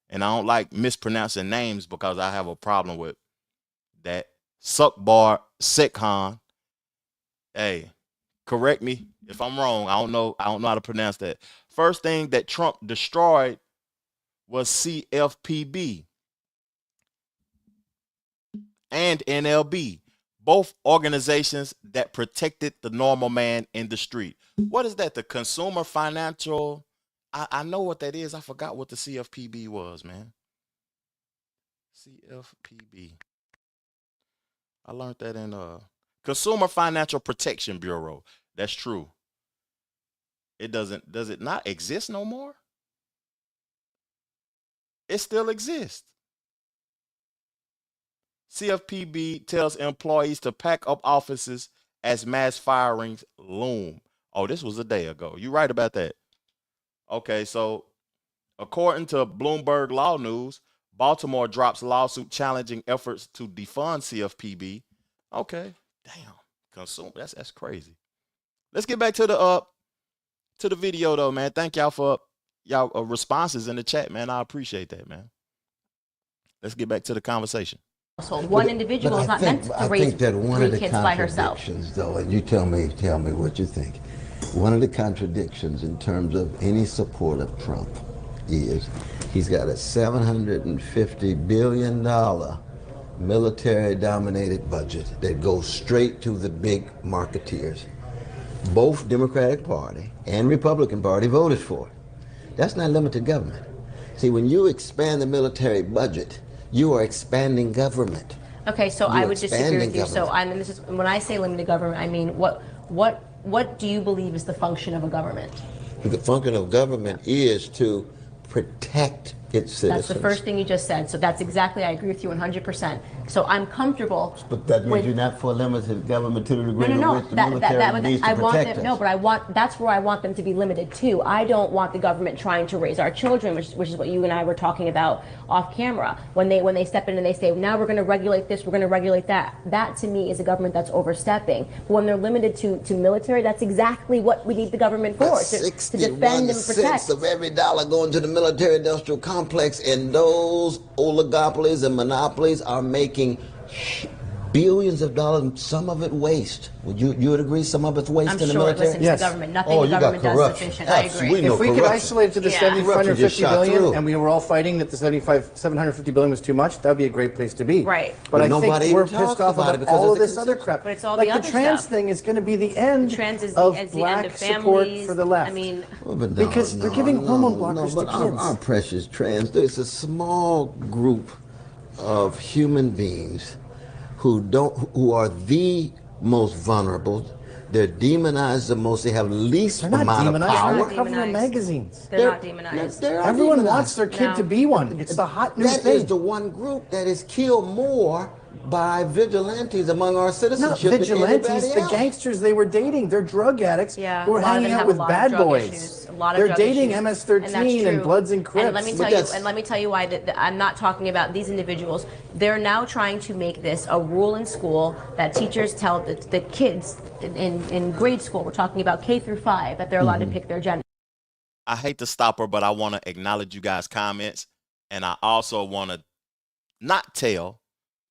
B: and I don't like mispronouncing names because I have a problem with that. Suckbar Sekhan. Hey, correct me if I'm wrong. I don't know how to pronounce that. First thing that Trump destroyed was CFPB and NLB, both organizations that protected the normal man in the street. What is that? The Consumer Financial. I know what that is. I forgot what the CFPB was, man. CFPB. I learned that in Consumer Financial Protection Bureau. That's true. Does it not exist no more? It still exists. CFPB tells employees to pack up offices as mass firings loom. Oh, this was a day ago. You right about that. Okay, so according to Bloomberg Law News, Baltimore drops lawsuit challenging efforts to defund CFPB. Okay, damn, consumer. That's crazy. Let's get back to the video though, man. Thank y'all for y'all responses in the chat, man. I appreciate that, man. Let's get back to the conversation.
D: household. One individual is not meant to raise
E: that one of
D: three
E: the
D: kids by herself.
E: contradictions, though, and you tell me what you think. One of the contradictions in terms of any support of Trump is he's got a $750 billion military-dominated budget that goes straight to the big marketeers. Both Democratic Party and Republican Party voted for it. That's not limited government. See, when you expand the military budget, you are expanding government.
D: Okay, so I would disagree with you. So this is when I say limited government, I mean what do you believe is the function of a government?
E: The function of government is to protect its citizens.
D: That's the first thing you just said. So that's exactly, I agree with you 100%. So I'm comfortable.
E: But that means you're not for limited government to the degree
D: No.
E: to which the military needs to protect us.
D: No, but that's where I want them to be limited to. I don't want the government trying to raise our children, which is what you and I were talking about off camera. When they step in and they say, now we're going to regulate this, we're going to regulate that. That to me is a government that's overstepping. But when they're limited to military, that's exactly what we need the government for, to defend and protect.
E: 61 cents of every dollar going to the military-industrial complex, and those oligopolies and monopolies are making billions of dollars, some of it waste. You would agree some of it's waste in the military?
D: I'm sure it listens to the government. Nothing the government does sufficient. I agree.
C: If we could isolate it to the $750 billion and we were all fighting that the $750 billion was too much, that would be a great place to be.
D: Right.
C: But I think we're pissed off about all of this other crap.
D: But it's all
C: like
D: the other
C: the trans
D: stuff.
C: thing is going to be the end of black support for the left.
D: I mean,
C: because they're giving hormone blockers to kids.
E: Our precious trans, there's a small group of human beings who are the most vulnerable. They're demonized the most. They have least amount of power.
C: They're covering the magazines.
D: They're not demonized.
C: Everyone wants their kid to be one. It's the hot new thing.
E: That is the one group that is killed more by vigilantes among our citizenship.
C: Not vigilantes, the gangsters they were dating. They're drug addicts who are hanging out with bad boys. They're dating MS-13 and Bloods and Crips.
D: And let me tell you why I'm not talking about these individuals. They're now trying to make this a rule in school that teachers tell the kids in grade school. We're talking about K through 5 that they're allowed to pick their gender.
B: I hate to stop her, but I want to acknowledge you guys' comments, and I also want to not tell,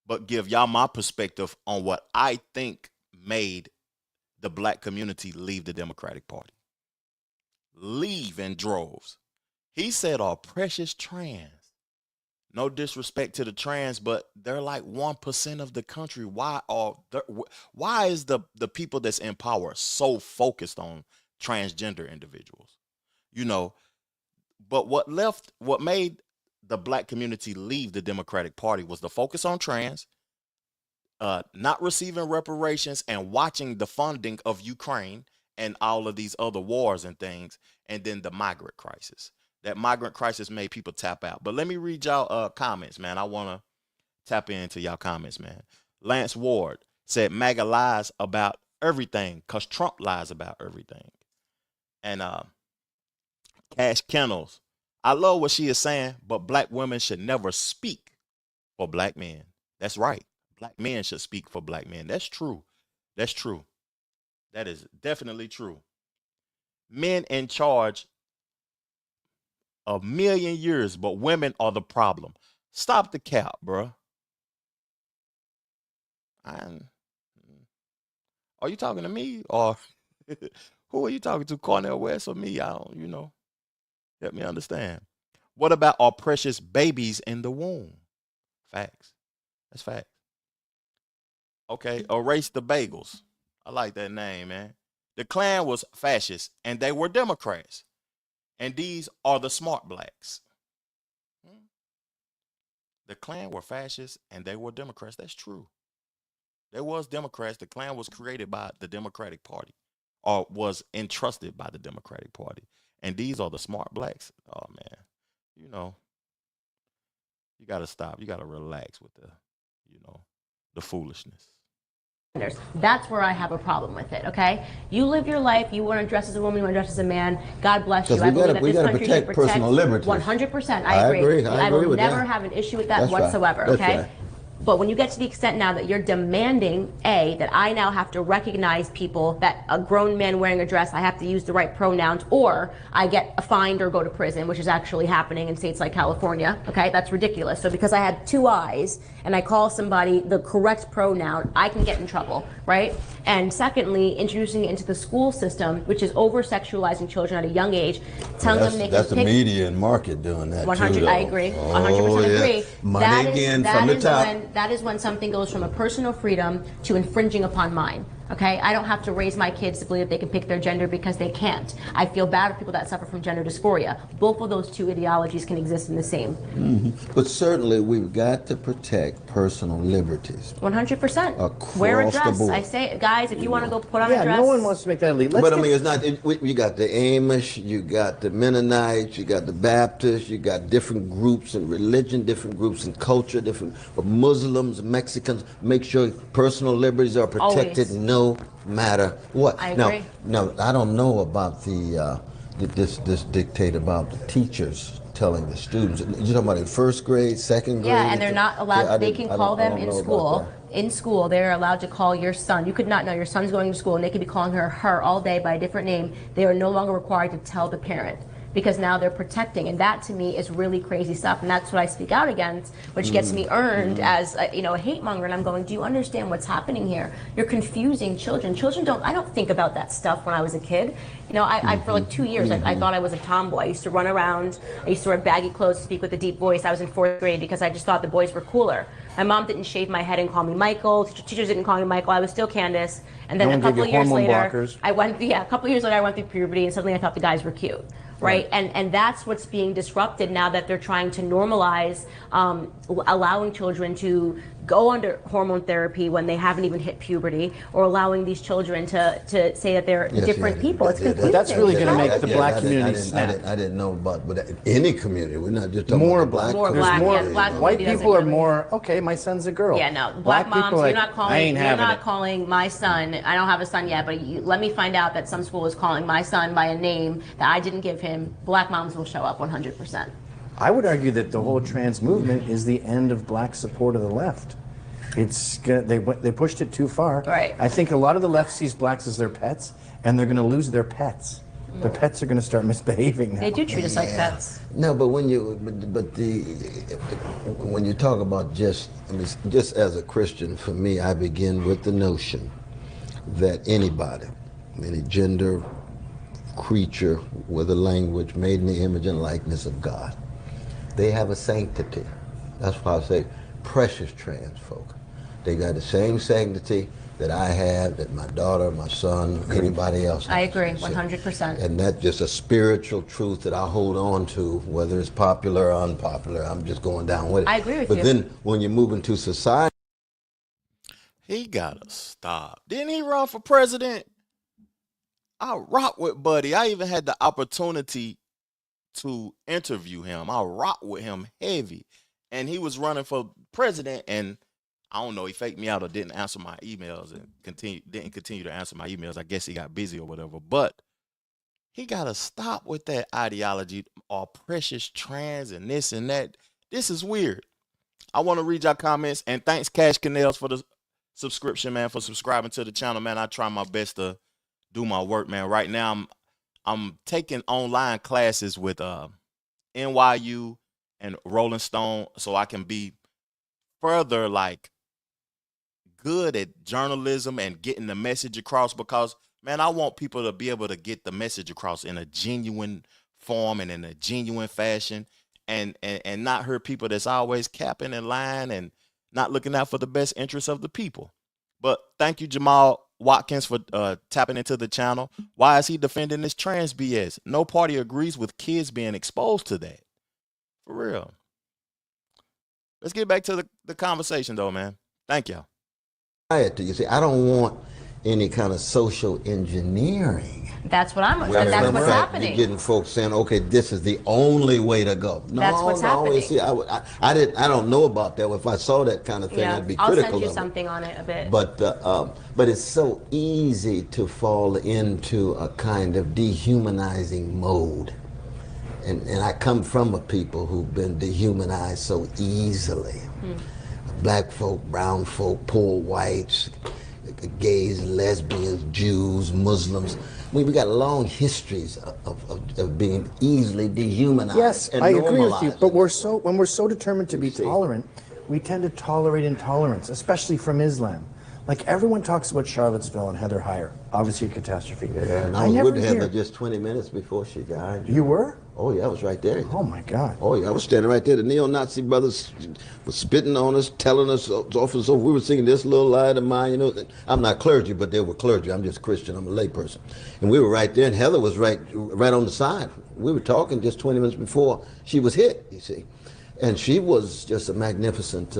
B: but give y'all my perspective on what I think made the black community leave the Democratic Party. Leave in droves. He said, "Our precious trans." No disrespect to the trans, but they're like 1% of the country. Why is the people that's in power so focused on transgender individuals? You know, but what made the black community leave the Democratic Party was the focus on trans, not receiving reparations and watching the funding of Ukraine and all of these other wars and things, and then the migrant crisis. That migrant crisis made people tap out. But let me read y'all comments, man. I want to tap into y'all comments, man. Lance Ward said MAGA lies about everything because Trump lies about everything. And Cash Kennels, I love what she is saying, but black women should never speak for black men. That's right. Black men should speak for black men. That's true. That's true. That is definitely true. Men in charge a million years, but women are the problem. Stop the cap, bruh. Are you talking to me or who are you talking to, Cornel West or me? I don't, help me understand. What about our precious babies in the womb? Facts. That's facts. Okay, erase the bagels. I like that name, man. The Klan was fascist and they were Democrats. And these are the smart blacks. The Klan were fascists and they were Democrats. That's true. There was Democrats. The Klan was created by the Democratic Party or was entrusted by the Democratic Party. And these are the smart blacks. Oh, man. You got to stop. You got to relax with the foolishness.
D: That's where I have a problem with it, okay? You live your life, you want to dress as a woman, you want to dress as a man, God bless you.
E: I believe that this country should protect personal liberties.
D: 100%, I agree. I will never have an issue with that whatsoever, okay? Right. But when you get to the extent now that you're demanding, that I now have to recognize people, that a grown man wearing a dress, I have to use the right pronouns, or I get fined or go to prison, which is actually happening in states like California, okay? That's ridiculous. So because I had two eyes and I call somebody the correct pronoun, I can get in trouble, right? And secondly, introducing it into the school system, which is over-sexualizing children at a young age, telling them they can
E: That's the media and market doing that
D: 100,
E: too,
D: I agree, 100% agree.
E: Money again from the top.
D: That is when something goes from a personal freedom to infringing upon mine. Okay, I don't have to raise my kids to believe that they can pick their gender because they can't. I feel bad for people that suffer from gender dysphoria. Both of those two ideologies can exist in the same.
E: Mm-hmm. But certainly we've got to protect personal liberties.
D: 100%.
E: Across
D: wear a dress.
E: the board.
D: I say, guys, if you want to go put on a dress.
C: Yeah, no one wants to make that illegal.
E: But I mean, it's not. You got the Amish, you got the Mennonites, you got the Baptists, you got different groups in religion, different groups in culture, different Muslims, Mexicans. Make sure personal liberties are protected.
D: Always.
E: No matter what.
D: I agree.
E: Now, I don't know about this dictate about the teachers telling the students. You're talking about in first grade, second grade?
D: Yeah, and they're not allowed, they can call them in school.
E: In
D: school, they're allowed to call your son. You could not know your son's going to school and they could be calling her all day by a different name. They are no longer required to tell the parent, because now they're protecting, and that to me is really crazy stuff, and that's what I speak out against, which gets me earned as a hate monger. And I'm going, do you understand what's happening here? You're confusing children. I don't think about that stuff when I was a kid. I for like 2 years I thought I was a tomboy. I used to run around. I used to wear baggy clothes, speak with a deep voice. I was in 4th grade because I just thought the boys were cooler. My mom didn't shave my head and call me Michael. Teachers didn't call me Michael. I was still Candace. And then a couple of years later, I went through puberty, and suddenly I thought the guys were cute. Right, and that's what's being disrupted now that they're trying to normalize allowing children to go under hormone therapy when they haven't even hit puberty, or allowing these children to say that they're different people. It's confusing.
C: That's really going to make the black community snap.
E: I didn't know about any community. We're not just talking
C: more
E: about
C: black.
D: Black
C: white people are more, okay, my son's a girl.
D: Yeah, no. Black moms,
C: people
D: you're not calling my son. I don't have a son yet, but let me find out that some school is calling my son by a name that I didn't give him. Black moms will show up 100%.
C: I would argue that the whole trans movement is the end of black support of the left. They pushed it too far.
D: Right.
C: I think a lot of the left sees blacks as their pets, and they're going to lose their pets. Their pets are going to start misbehaving now.
D: They do treat us like pets.
E: No, but when you talk about just as a Christian, for me, I begin with the notion that anybody, any gender, creature with a language made in the image and likeness of God, they have a sanctity. That's why I say precious trans folk. They got the same sanctity that I have, that my daughter, my son, anybody else has.
D: I agree, 100%.
E: And that's just a spiritual truth that I hold on to, whether it's popular or unpopular. I'm just going down with it.
D: I agree with you.
E: But then when you move into society,
B: he gotta stop. Didn't he run for president? I rock with Buddy. I even had the opportunity to interview him. I rock with him heavy. And he was running for president, and I don't know, he faked me out or didn't answer my emails and didn't continue to answer my emails. I guess he got busy or whatever. But he gotta stop with that ideology, all precious trans and this and that. This is weird. I want to read your comments, and thanks Cash Canels for the subscription, man, for subscribing to the channel, man. I try my best to do my work, man. Right now I'm taking online classes with NYU and Rolling Stone so I can be further like good at journalism and getting the message across, because man, I want people to be able to get the message across in a genuine form and in a genuine fashion, and not hurt people that's always capping and lying and not looking out for the best interests of the people. But thank you, Jamal Watkins, for tapping into the channel. Why is he defending this trans BS? No party agrees with kids being exposed to that. For real. Let's get back to the conversation though, man. Thank y'all.
E: You see, I don't want any kind of social engineering.
D: That's what's
E: You're
D: happening.
E: getting folks saying, okay, this is the only way to go. No,
D: That's what's happening.
E: See, I don't know about that. If I saw that kind of thing, I'd be critical of it.
D: I'll send you something on it a bit.
E: But it's so easy to fall into a kind of dehumanizing mode. And I come from a people who've been dehumanized so easily. Black folk, brown folk, poor whites, gays, lesbians, Jews, Muslims. We got long histories of being easily dehumanized.
C: Yes,
E: and
C: I agree with you.
E: normalized.
C: But when we're so determined to be tolerant, we tend to tolerate intolerance, especially from Islam. Like everyone talks about Charlottesville and Heather Heyer, obviously a catastrophe.
E: Yeah, and I was with Heather just 20 minutes before she died.
C: You were?
E: Oh yeah, I was right there.
C: Oh my God.
E: Oh yeah, I was standing right there. The neo-Nazi brothers were spitting on us, telling us off and so. We were singing this little line of mine, you know. I'm not clergy, but they were clergy. I'm just Christian. I'm a layperson. And we were right there, and Heather was right on the side. We were talking just 20 minutes before she was hit, you see. And she was just a magnificent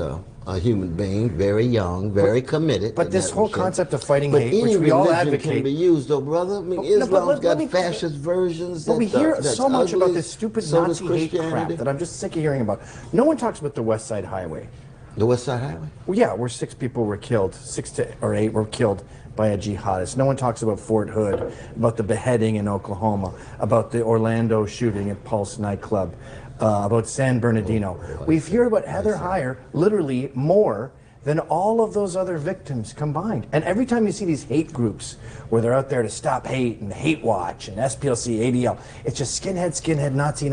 E: human being, very young, very committed.
C: But this whole concept of fighting hate, which we all advocate,
E: can be used, though, brother. I mean, Islam's got fascist versions.
C: But we hear so much
E: ugly,
C: about this stupid Nazi hate crap that I'm just sick of hearing about. No one talks about the West Side Highway.
E: The West Side Highway?
C: Well, yeah, where 6 people were killed, 6 or 8 were killed by a jihadist. No one talks about Fort Hood, about the beheading in Oklahoma, about the Orlando shooting at Pulse nightclub, about San Bernardino. We've heard about Heather Heyer literally more than all of those other victims combined. And every time you see these hate groups where they're out there to stop hate and hate watch and SPLC, ADL, it's just skinhead, Nazi,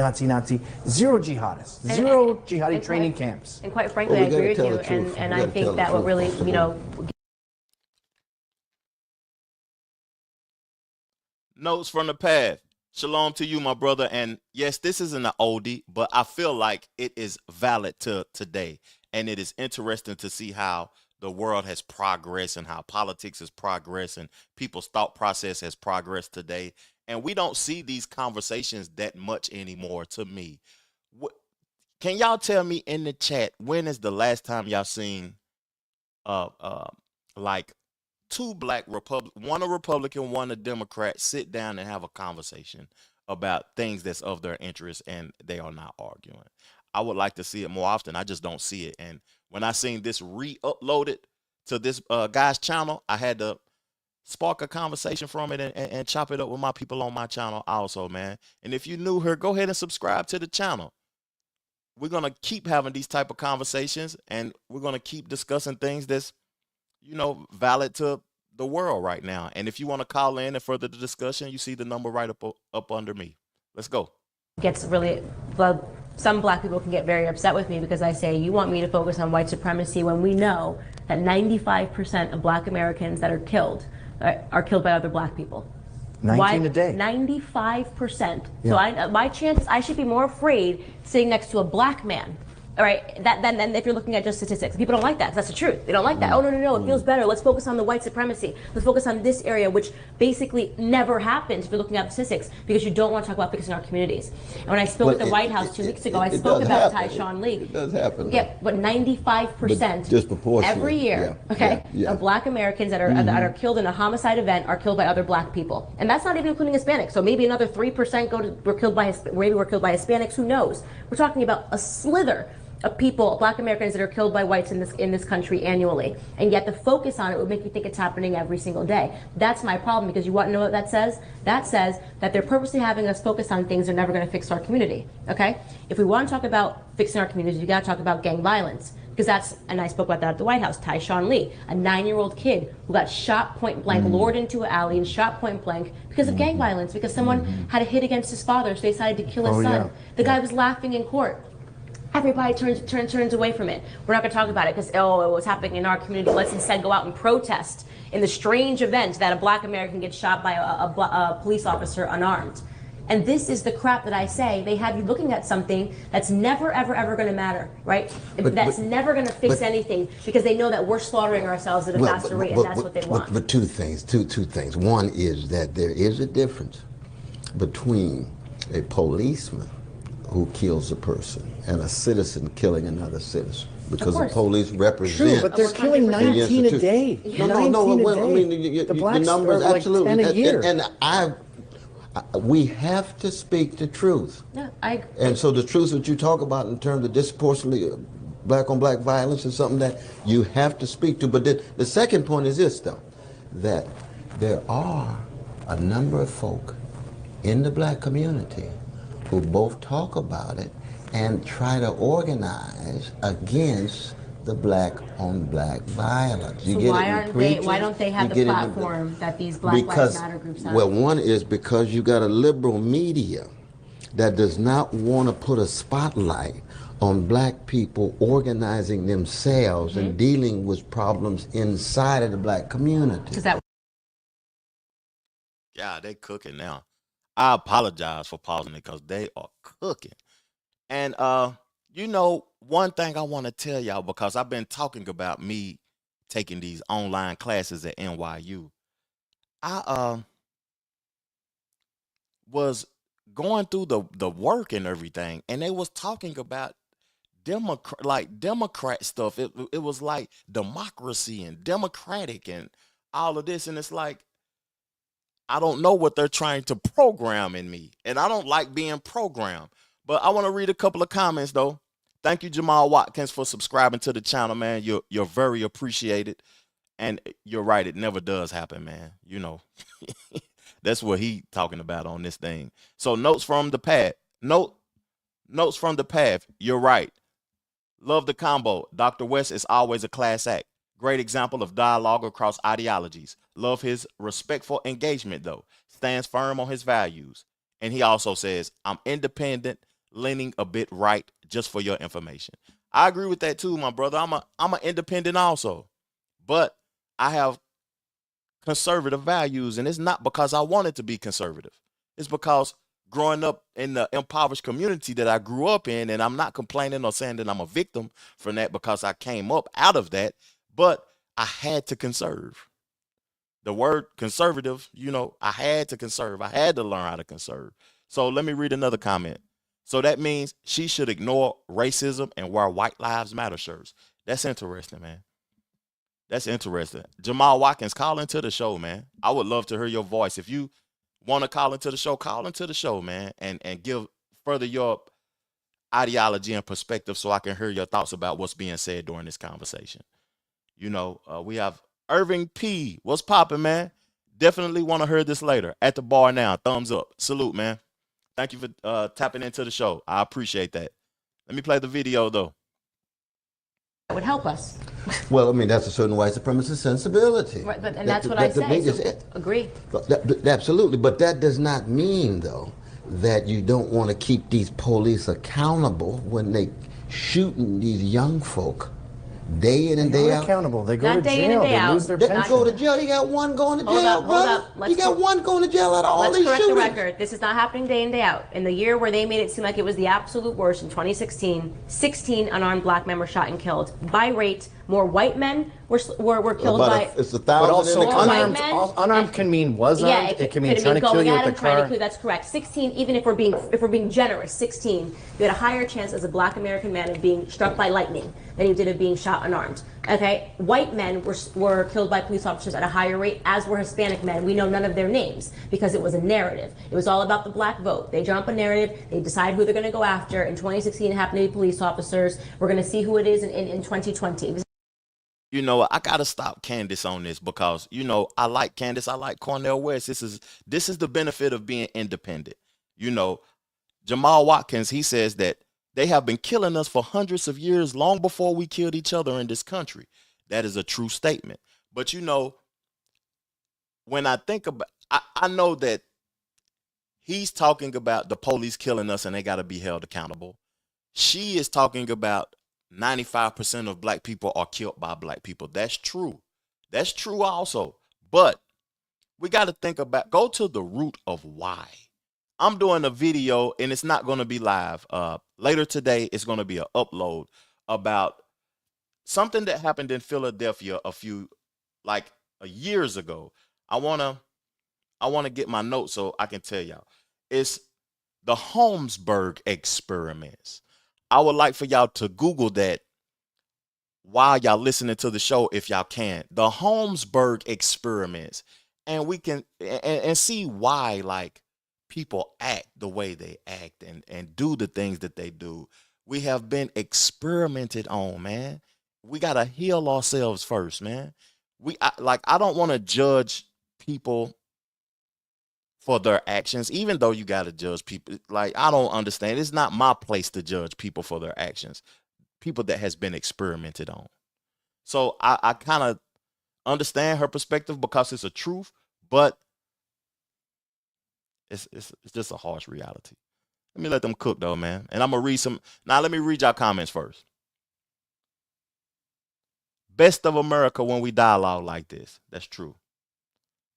C: zero jihadists, zero jihadi training camps.
D: And quite frankly, I agree with you. And I think that what really,
B: Notes from the path. Shalom to you, my brother. And yes, this isn't an oldie, but I feel like it is valid to today. And it is interesting to see how the world has progressed and how politics has progressed and people's thought process has progressed today. And we don't see these conversations that much anymore, to me. Can y'all tell me in the chat, when is the last time y'all seen like two black one a Republican, one a Democrat, sit down and have a conversation about things that's of their interest and they are not arguing? I would like to see it more often. I just don't see it. And when I seen this re-uploaded to this guy's channel, I had to spark a conversation from it and chop it up with my people on my channel also, man. And if you're new here, go ahead and subscribe to the channel. We're going to keep having these type of conversations, and we're going to keep discussing things that's, you know, valid to the world right now. And if you want to call in and further the discussion, you see the number right up under me. Let's go.
D: Gets really, well, some black people can get very upset with me because I say, you want me to focus on white supremacy when we know that 95% of black Americans that are killed by other black people.
C: 19 a day.
D: 95%.
C: Yeah.
D: So my chances, I should be more afraid sitting next to a black man. All right, then if you're looking at just statistics, people don't like that, 'cause that's the truth. They don't like that. Oh, no, it feels better. Let's focus on the white supremacy. Let's focus on this area, which basically never happens if you're looking at statistics, because you don't want to talk about fixing our communities. And when I spoke at the White House 2 weeks ago, I spoke about Tyshawn Lee.
E: It does happen.
D: Yeah, but 95% every year, of black Americans that are killed in a homicide event are killed by other black people. And that's not even including Hispanics. So maybe another 3% were killed by Hispanics, who knows? We're talking about a slither of people, black Americans, that are killed by whites in this country annually. And yet the focus on it would make you think it's happening every single day. That's my problem, because you want to know what that says? That says that they're purposely having us focus on things they're never going to fix our community, okay? If we want to talk about fixing our communities, you got to talk about gang violence. Because that's, and I spoke about that at the White House, Tyshawn Lee, a 9-year-old kid who got shot point blank, lured into an alley and shot point blank because of gang violence, because someone had a hit against his father, so they decided to kill his son. The guy was laughing in court. Everybody turns away from it. We're not going to talk about it because, oh, what's happening in our community. Let's instead go out and protest in the strange event that a black American gets shot by a police officer unarmed. And this is the crap that I say. They have you looking at something that's never, ever, ever going to matter, right? That's never going to fix anything because they know that we're slaughtering ourselves at a faster rate, and that's what they want.
E: But two things. One is that there is a difference between a policeman who kills a person and a citizen killing another citizen. Because the police represent.
C: True, but they're killing 19 a day.
E: No. I mean,
C: the blacks
E: numbers
C: are like
E: absolutely
C: 10 a year.
E: And we have to speak the truth.
D: Yeah,
E: and so the truth that you talk about in terms of disproportionately black on black violence is something that you have to speak to. But the second point is this, though, that there are a number of folk in the black community who both talk about it and try to organize against the black on black violence.
D: So why don't they have the platform that these Black Lives Matter groups have?
E: Well, one is because you got a liberal media that does not want to put a spotlight on black people organizing themselves and dealing with problems inside of the black community.
B: Yeah, they cooking now. I apologize for pausing it because they are cooking. And you know, one thing I want to tell y'all, because I've been talking about me taking these online classes at NYU. I was going through the work and everything, and they was talking about Democrat stuff. It was like democracy and democratic and all of this, and it's like I don't know what they're trying to program in me, and I don't like being programmed. But I want to read a couple of comments though. Thank you, Jamal Watkins, for subscribing to the channel, man. You're very appreciated. And you're right, it never does happen, man. You know, that's what he talking about on this thing. So notes from the path. Notes from the path. You're right. Love the combo. Dr. West is always a class act. Great example of dialogue across ideologies. Love his respectful engagement, though. Stands firm on his values. And he also says, I'm independent, leaning a bit right, just for your information. I agree with that too, my brother. I'm an independent also. But I have conservative values, and it's not because I wanted to be conservative. It's because growing up in the impoverished community that I grew up in, and I'm not complaining or saying that I'm a victim from that because I came up out of that, but I had to conserve. The word conservative, you know, I had to conserve. I had to learn how to conserve. So let me read another comment. So that means she should ignore racism and wear White Lives Matter shirts. That's interesting, man. That's interesting. Jamal Watkins, call into the show, man. I would love to hear your voice. If you want to call into the show, man, and give further your ideology and perspective so I can hear your thoughts about what's being said during this conversation. You know, we have Irving P. What's popping, man? Definitely want to hear this later. At the bar now. Thumbs up. Salute, man. Thank you for tapping into the show. I appreciate that. Let me play the video, though.
D: That would help us.
E: Well, I mean, that's a certain white supremacist sensibility.
D: Right, and that's what I say. So agree.
E: Absolutely. But that does not mean, though, that you don't want to keep these police accountable when they shooting these young folk day in and day out.
C: Accountable. They go
D: Not
C: to
D: day in
C: jail.
D: and day
C: They
D: out.
C: lose their
E: They
C: pension.
E: go to jail. You got one going to jail, brother. You got one going to jail out of all these shootings.
D: Let's correct the record. This is not happening day in, day out. In the year where they made it seem like it was the absolute worst, in 2016, 16 unarmed black men were shot and killed. By rate, more white men were killed by.
E: It's 1,000
C: But also
E: in the
C: unarmed,
D: men,
C: unarmed can mean was armed. It can mean trying to kill
D: going
C: you
D: at
C: with
D: him,
C: the
D: trying to
C: car.
D: kill. That's correct. 16, even if we're being generous, 16, you had a higher chance as a black American man of being struck by lightning than you did of being shot unarmed. Okay, white men were killed by police officers at a higher rate, as were Hispanic men. We know none of their names because it was a narrative. It was all about the black vote. They draw up a narrative. They decide who they're going to go after. In 2016, it happened to be police officers. We're going to see who it is in 2020.
B: You know, I gotta stop Candace on this because, you know, I like Candace. I like Cornel West. This is the benefit of being independent. You know, Jamal Watkins, he says that They have been killing us for hundreds of years, long before we killed each other in this country. That is a true statement. But you know, when I think about, I know that he's talking about the police killing us and they got to be held accountable. She is talking about 95% of black people are killed by black people. That's true. That's true also. But we got to think about, go to the root of why. I'm doing a video and it's not going to be live. Later today, it's going to be an upload about something that happened in Philadelphia a years ago. I want to get my notes so I can tell y'all. It's the Holmesburg experiments. I would like for y'all to Google that while y'all listening to the show, if y'all can. The Holmesburg experiments. And we can and see why, like, people act the way they act and do the things that they do. We have been experimented on, man. We got to heal ourselves first, man. I don't want to judge people for their actions, even though you got to judge people. Like, I don't understand. It's not my place to judge people for their actions, people that has been experimented on. So I kind of understand her perspective because it's a truth, but it's just a harsh reality. Let me let them cook though, man. And I'm gonna read some. Now let me read y'all comments first. Best of America when we dialogue like this. That's true.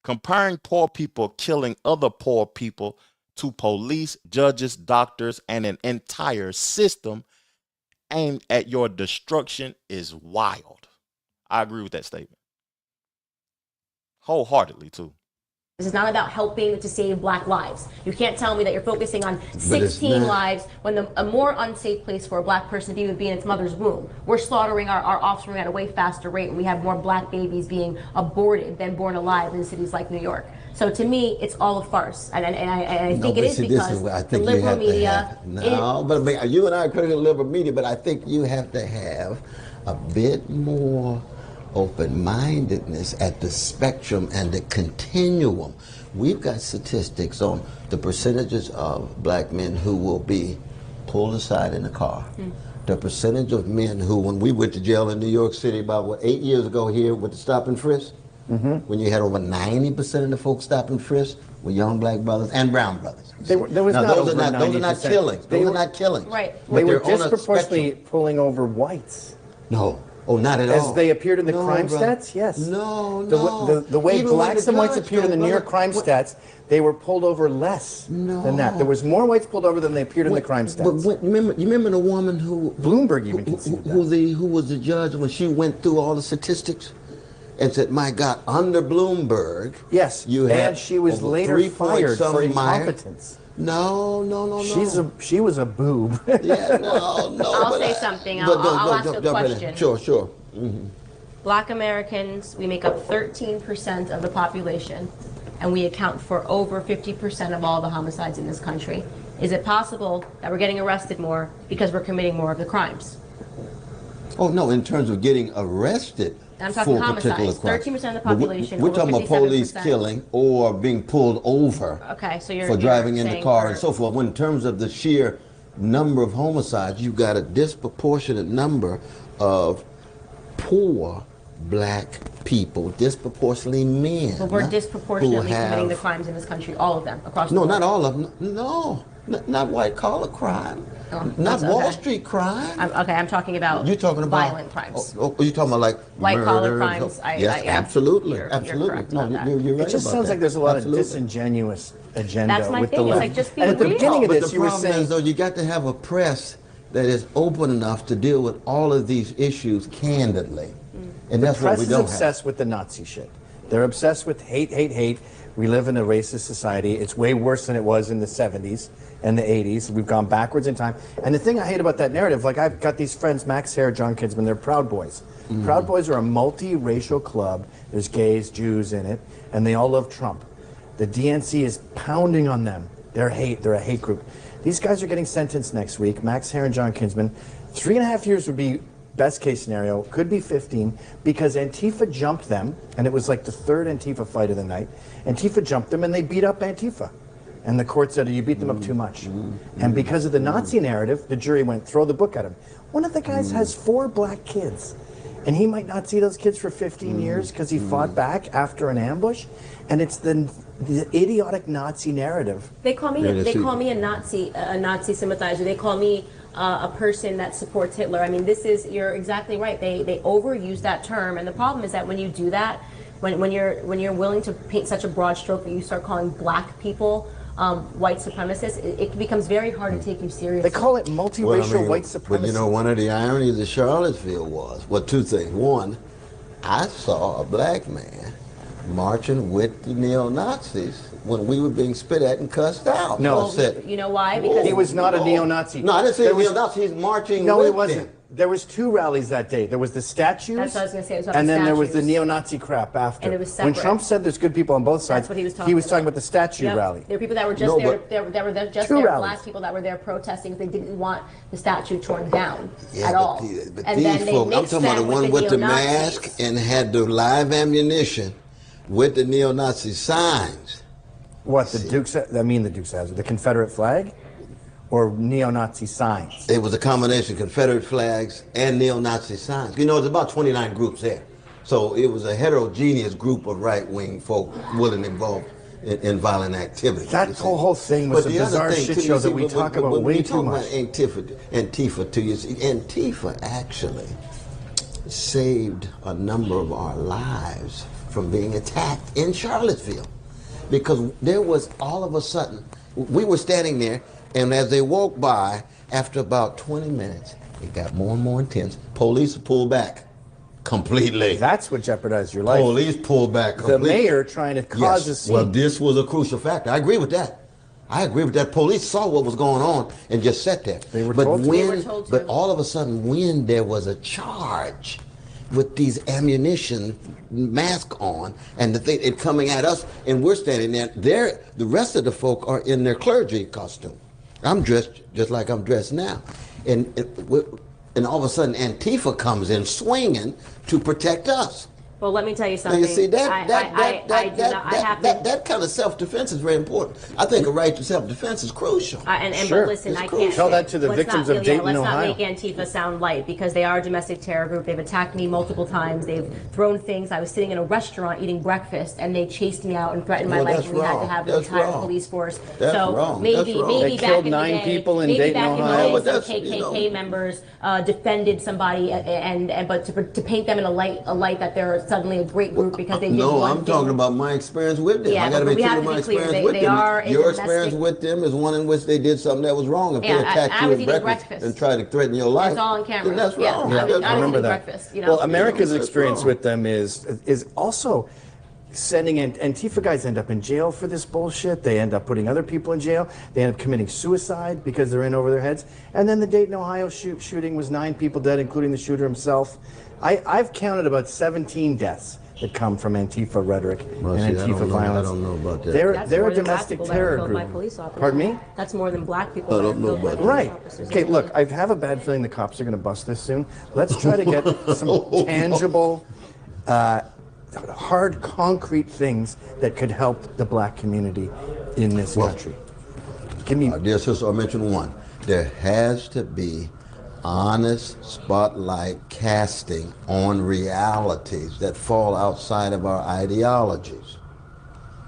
B: Comparing poor people killing other poor people to police, judges, doctors, and an entire system aimed at your destruction is wild. I agree with that statement. Wholeheartedly, too.
D: This is not about helping to save black lives. You can't tell me that you're focusing on 16 lives when a more unsafe place for a black person to be would be in its mother's womb. We're slaughtering our offspring at a way faster rate, and we have more black babies being aborted than born alive in cities like New York. So to me, it's all a farce, and I think it is because the liberal media.
E: No, but you and I are critical of liberal media, but I think you have to have a bit more open-mindedness at the spectrum and the continuum. We've got statistics on the percentages of black men who will be pulled aside in the car. The percentage of men who, when we went to jail in New York City about 8 years ago here with the stop and frisk, when you had over 90% of the folks stop and frisk were young black brothers and brown brothers.
C: Those are not killings.
E: Those are not killings.
D: Right.
C: They were disproportionately pulling over whites.
E: No. Oh, not at all.
C: As they appeared in the crime stats, yes.
E: No.
C: The way
E: Even
C: blacks and whites appeared in the New York crime stats, they were pulled over less than that. There was more whites pulled over than they appeared in the crime stats.
E: But you remember the woman who
C: Bloomberg even conceded that.
E: Who was the judge when she went through all the statistics and said, "My God, under Bloomberg,
C: yes,
E: you had
C: and she was later fired for incompetence."
E: No.
C: She was a boob.
E: Yeah, no.
D: I'll say something. I'll ask a question.
E: Sure.
D: Black Americans, we make up 13% of the population, and we account for over 50% of all the homicides in this country. Is it possible that we're getting arrested more because we're committing more of the crimes?
E: Oh, no, in terms of getting arrested.
D: I'm talking
E: for
D: homicides. 13% of the population.
E: We're talking about police killing or being pulled over.
D: Okay, so you're
E: for driving in the car
D: for,
E: and so forth. When in terms of the sheer number of homicides, you've got a disproportionate number of poor black people, disproportionately men.
D: But we're disproportionately committing the crimes in this country, all of them, across the board.
E: No, not all of them. No, not white collar crime. Not Wall Street crime.
D: I'm talking about violent crimes.
E: Oh, you're talking about like
D: white collar
E: murder,
D: crimes.
E: Yes, absolutely.
D: You're
E: Absolutely.
D: No,
E: you're right.
C: It just sounds like there's a lot of disingenuous agenda.
D: That's my
C: with
D: thing.
C: the
D: It's
C: left.
D: like, just be
C: and at the
D: real.
C: beginning of
E: But
C: this,
E: the
C: you were
E: problem
C: saying,
E: is, though, you got to have a press that is open enough to deal with all of these issues candidly. And that's what we don't have.
C: the press is obsessed with the Nazi shit. They're obsessed with hate. We live in a racist society. It's way worse than it was in the 70s and the 80s. We've gone backwards in time. And the thing I hate about that narrative, like I've got these friends, Max Hare, John Kinsman, they're Proud Boys. Proud Boys are a multi-racial club. There's gays, Jews in it, and they all love Trump. The DNC is pounding on them. They're a hate group. These guys are getting sentenced next week, Max Hare and John Kinsman. 3.5 years would be best case scenario, could be 15, because Antifa jumped them, and it was like the third Antifa fight of the night. Antifa jumped them, and they beat up Antifa. And the court said, you beat them up too much. And because of the Nazi narrative, the jury went, throw the book at him. One of the guys has 4 black kids. And he might not see those kids for 15 years because he fought back after an ambush. And it's the idiotic Nazi narrative.
D: They call me a Nazi sympathizer. They call me a person that supports Hitler. I mean, you're exactly right. They overuse that term, and the problem is that when you do that, when you're willing to paint such a broad stroke that you start calling black people white supremacists, it becomes very hard to take you seriously.
C: They call it multiracial white supremacy.
E: But you know, one of the ironies of Charlottesville was, well, 2 things. One, I saw a black man marching with the neo-Nazis when we were being spit at and cussed out.
C: No,
D: you know why? Because
C: he was not a neo-Nazi.
E: No, I didn't say neo-Nazi. He's marching with them.
C: No, he wasn't. There was 2 rallies that day. There was the statues.
D: That's what I was going to say. It was about
C: and
D: the
C: then there was
D: statues.
C: the neo-Nazi crap after.
D: And it was
C: when
D: separate.
C: Trump said there's good people on both sides,
D: That's what he was talking
C: about the statue rally.
D: There were people that were just black people that were there protesting because they didn't want the statue torn down at all.
E: But
D: and
E: these
D: then they
E: folks, I'm
D: mixed
E: talking about the
D: that
E: one with the
D: neo-Nazis.
E: mask and had the live ammunition with the neo-Nazi signs.
C: What, the Dukes, I mean the Dukes has the Confederate flag? Or neo-Nazi signs?
E: It was a combination of Confederate flags and neo-Nazi signs. You know, there's about 29 groups there. So it was a heterogeneous group of right-wing folk willing to involve in violent activity.
C: That whole thing was a bizarre shit show that we talk about way too much.
E: Antifa to you, see, Antifa actually saved a number of our lives from being attacked in Charlottesville. Because there was, all of a sudden, we were standing there, and as they walked by, after about 20 minutes, it got more and more intense. Police pulled back completely.
C: That's what jeopardized your life.
E: Police pulled back completely.
C: The mayor trying to cause a scene.
E: Well, this was a crucial factor. I agree with that. Police saw what was going on and just sat there.
C: They were told to.
E: But all of a sudden, when there was a charge with these ammunition mask on and it coming at us, and we're standing there, the rest of the folk are in their clergy costume. I'm dressed just like I'm dressed now. And all of a sudden, Antifa comes in swinging to protect us.
D: Well, let me tell you something.
E: Now, you see, that kind of self-defense is very important. I think a right to self-defense is crucial.
D: But listen,
E: It's
D: I
E: crucial.
D: can't
C: Tell that to the victims of Dayton,
D: Ohio.
C: Ohio.
D: Let's not make Antifa sound light, because they are a domestic terror group. They've attacked me multiple times. They've thrown things. I was sitting in a restaurant eating breakfast, and they chased me out and threatened my life, and we had to have the entire police force. Maybe
C: They
D: back
C: killed
D: in the
C: 9
D: day,
C: people in Dayton, Ohio.
D: Maybe back in the day, some KKK members defended somebody, but to paint them in a light that they're suddenly a great group because they did one
E: I'm
D: thing.
E: talking about my experience with them.
D: Yeah,
E: I got to
D: but
E: make
D: we
E: sure
D: have to
E: my
D: be clear.
E: experience with
D: They
E: them.
D: are a
E: Your
D: domestic-
E: experience with them is one in which they did something that was wrong. If they
D: Yeah,
E: attacked
D: I
E: you
D: was
E: at
D: eating
E: breakfast
D: breakfast.
E: and tried to threaten your life,
D: It's all on camera.
E: then that's
D: Yeah,
E: wrong.
D: I was
C: I remember
D: eating
C: that.
D: breakfast, you know?
C: Well, America's
E: That's
C: experience
E: wrong.
C: with them is also sending in Antifa guys end up in jail for this bullshit. They end up putting other people in jail. They end up committing suicide because they're in over their heads. And then the Dayton, Ohio shooting was 9 people dead, including the shooter himself. I've counted about 17 deaths that come from Antifa rhetoric and Antifa violence.
E: I don't know about that.
C: They're
D: more
C: a
D: than black
C: domestic
D: people that were
C: terror
D: killed by
C: group.
D: police officers.
C: Pardon me?
D: That's more than black people
E: I
D: that
E: don't
D: were
E: know
D: killed by
E: about
D: police
C: Right.
D: officers.
C: Okay, look, I have a bad feeling the cops are going to bust this soon. Let's try to get some tangible, hard, concrete things that could help the black community in this country. Give me.
E: Dear sister, I mentioned one. There has to be honest spotlight casting on realities that fall outside of our ideologies.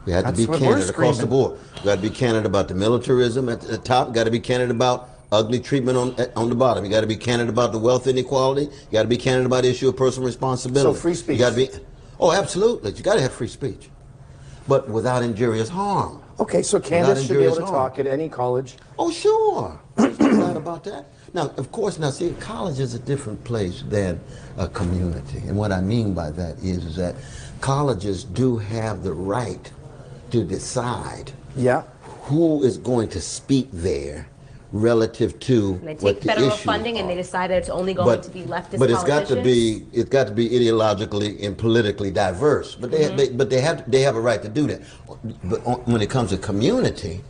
E: We have to
C: That's
E: be
C: what we're
E: candid across the
C: screaming.
E: board. We got to be candid about the militarism at the top. Got to be candid about ugly treatment on the bottom. You got to be candid about the wealth inequality. You got to be candid about the issue of personal responsibility.
C: So free speech.
E: You got to be. Oh, absolutely. You got to have free speech, but without injurious harm.
C: Okay, so Candace should be able to
E: injurious harm.
C: talk at any college.
E: Oh, sure. There's no doubt about that. Now, of course, see, college is a different place than a community. And what I mean by that is that colleges do have the right to decide
C: Yeah.
E: who is going to speak there relative to
D: They
E: what
D: take
E: the
D: federal
E: issues
D: funding and
E: are.
D: they decided it's only going to be leftist
E: But it's got to
D: politicians.
E: be ideologically and politically diverse. But they have a right to do that. But when it comes to community,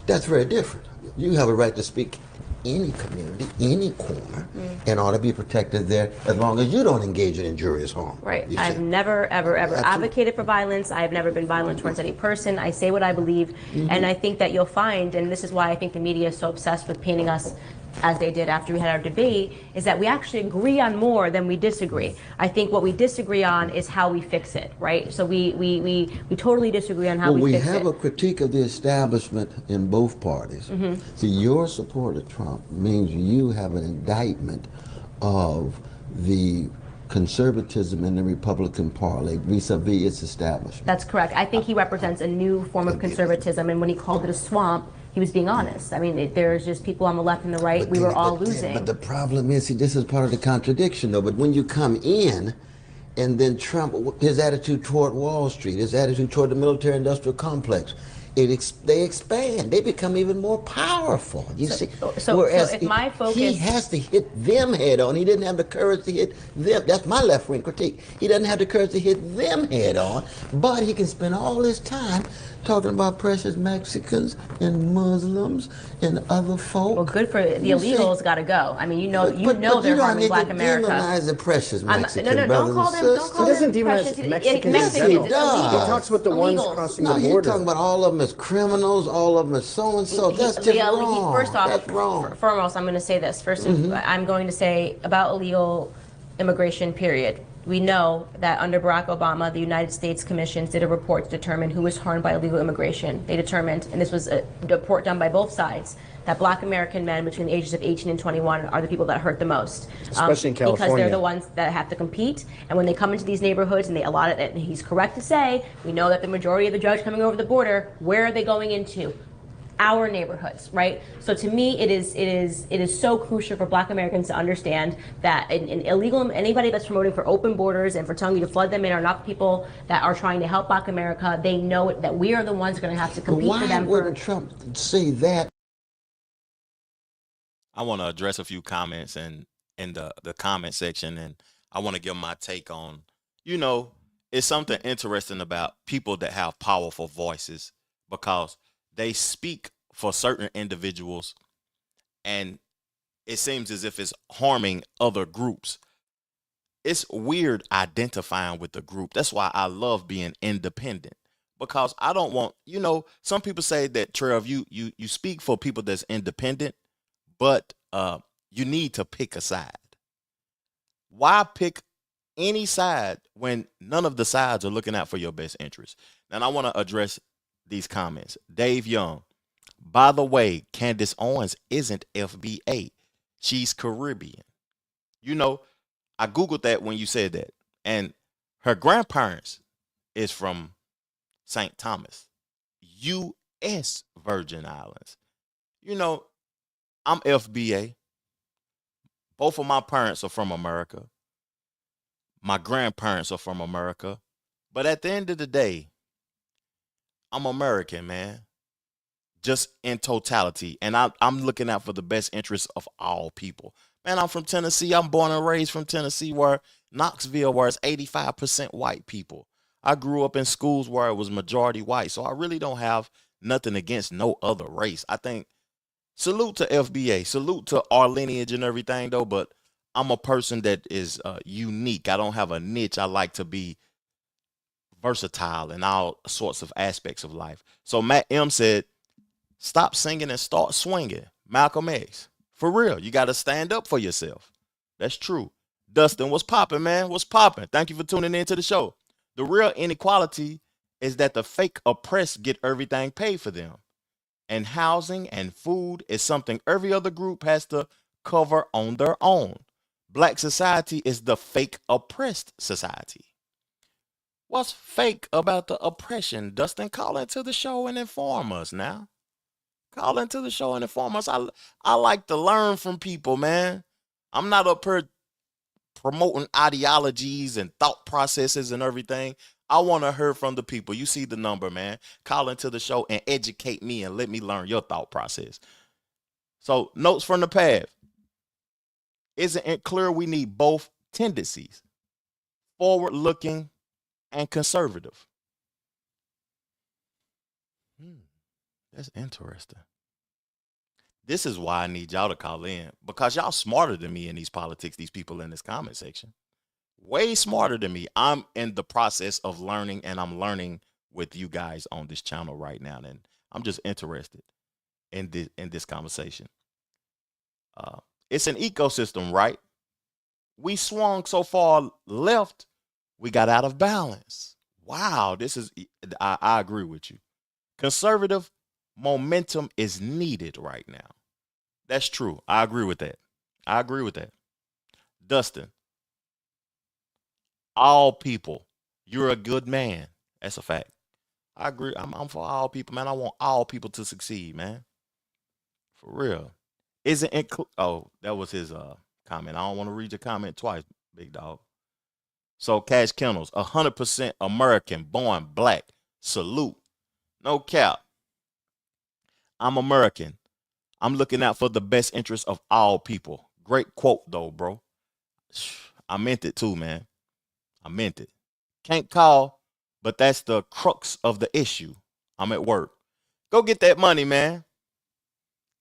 E: that's very different. You have a right to speak any community, any corner, and ought to be protected there as long as you don't engage in injurious harm.
D: Right.
E: You
D: I've
E: see.
D: never, ever, ever
E: Absolutely.
D: advocated for violence. I've never been violent towards any person. I say what I believe. And I think that you'll find, and this is why I think the media is so obsessed with painting us as they did after we had our debate, is that we actually agree on more than we disagree. I think what we disagree on is how we fix it, right? So we totally disagree on how
E: Well,
D: we
E: we
D: fix
E: have
D: it.
E: a critique of the establishment in both parties. See, your support of Trump means you have an indictment of the conservatism in the Republican Party vis-a-vis its establishment.
D: That's correct. I think he represents a new form of conservatism, and when he called it a swamp, he was being honest. I mean, there's just people on the left and the right. We were all losing.
E: But the problem is, see, this is part of the contradiction, though. But when you come in, and then Trump, his attitude toward Wall Street, his attitude toward the military-industrial complex, they expand. They become even more powerful. You see.
D: So if my focus,
E: he has to hit them head on. He didn't have the courage to hit them. That's my left-wing critique. He doesn't have the courage to hit them head on, but he can spend all his time talking about precious Mexicans and Muslims and other folk.
D: well, good for the illegals. Got to go. I mean, you know they're harming Black America.
E: Demonize the precious Mexicans.
D: No, don't call them. Don't call
C: He doesn't
D: them
C: demonize
D: precious.
C: Mexicans.
E: Yes, he
D: Mexicans.
E: does.
C: He talks about the ones
D: Illegals.
C: crossing
E: No,
C: the
E: he's
C: border.
E: talking about all of them as criminals, all of them as so-and-so. That's just wrong.
D: First off,
E: that's wrong.
D: Foremost, I'm going to say this. First, I'm going to say about illegal immigration, period. We know that under Barack Obama, the United States commissions did a report to determine who was harmed by illegal immigration. They determined, and this was a report done by both sides, that Black American men between the ages of 18 and 21 are the people that hurt the most.
C: Especially in
D: Because
C: California.
D: they're the ones that have to compete. And when they come into these neighborhoods and they allot it, and he's correct to say, we know that the majority of the drugs coming over the border, where are they going into? Our neighborhoods, right? So to me, it is so crucial for Black Americans to understand that an illegal, anybody that's promoting for open borders and for telling you to flood them in are not people that are trying to help Black America. They know that we are the ones going to have to compete for them.
E: Why wouldn't Trump say that?
B: I want to address a few comments in the comment section, and I want to give my take on, it's something interesting about people that have powerful voices because they speak for certain individuals, and it seems as if it's harming other groups. It's weird identifying with the group. That's why I love being independent, because I don't want, some people say that, Trev, you speak for people that's independent, but you need to pick a side. Why pick any side when none of the sides are looking out for your best interest? And I want to address these comments. Dave Young, by the way, Candace Owens isn't FBA. She's Caribbean. I Googled that when you said that. And her grandparents is from St. Thomas, U.S. Virgin Islands. I'm FBA. Both of my parents are from America. My grandparents are from America. But at the end of the day, I'm American, man. Just in totality. And I'm looking out for the best interests of all people. Man, I'm from Tennessee. I'm born and raised from Tennessee, where Knoxville, where it's 85% white people. I grew up in schools where it was majority white. So I really don't have nothing against no other race. I think salute to FBA, salute to our lineage and everything, though. But I'm a person that is unique. I don't have a niche. I like to be versatile in all sorts of aspects of life. So Matt M said, stop singing and start swinging. Malcolm X. For real, you got to stand up for yourself. That's true. Dustin, what's popping, man? What's popping? Thank you for tuning in to the show. The real inequality is that the fake oppressed get everything paid for them. And housing and food is something every other group has to cover on their own. Black society is the fake oppressed society. What's fake about the oppression? Dustin, call into the show and inform us now. Call into the show and inform us. I like to learn from people, man. I'm not up here promoting ideologies and thought processes and everything. I want to hear from the people. You see the number, man. Call into the show and educate me and let me learn your thought process. So, notes from the path. Isn't it clear we need both tendencies, forward-looking and conservative? That's interesting. This is why I need y'all to call in, because y'all smarter than me in these politics, these people in this comment section. Way smarter than me. I'm in the process of learning, and I'm learning with you guys on this channel right now. And I'm just interested in this conversation. It's an ecosystem, right? We swung so far left, we got out of balance. Wow, I agree with you. Conservative momentum is needed right now. That's true. I agree with that. I agree with that. Dustin, all people, you're a good man. That's a fact. I agree. I'm for all people, man. I want all people to succeed, man. For real. Isn't oh, that was his comment. I don't want to read your comment twice, big dog. So Cash Kennels, 100% American, born black. Salute. No cap. I'm American. I'm looking out for the best interest of all people. Great quote though, bro. I meant it too, man. I meant it. Can't call, but that's the crux of the issue. I'm at work. Go get that money, man.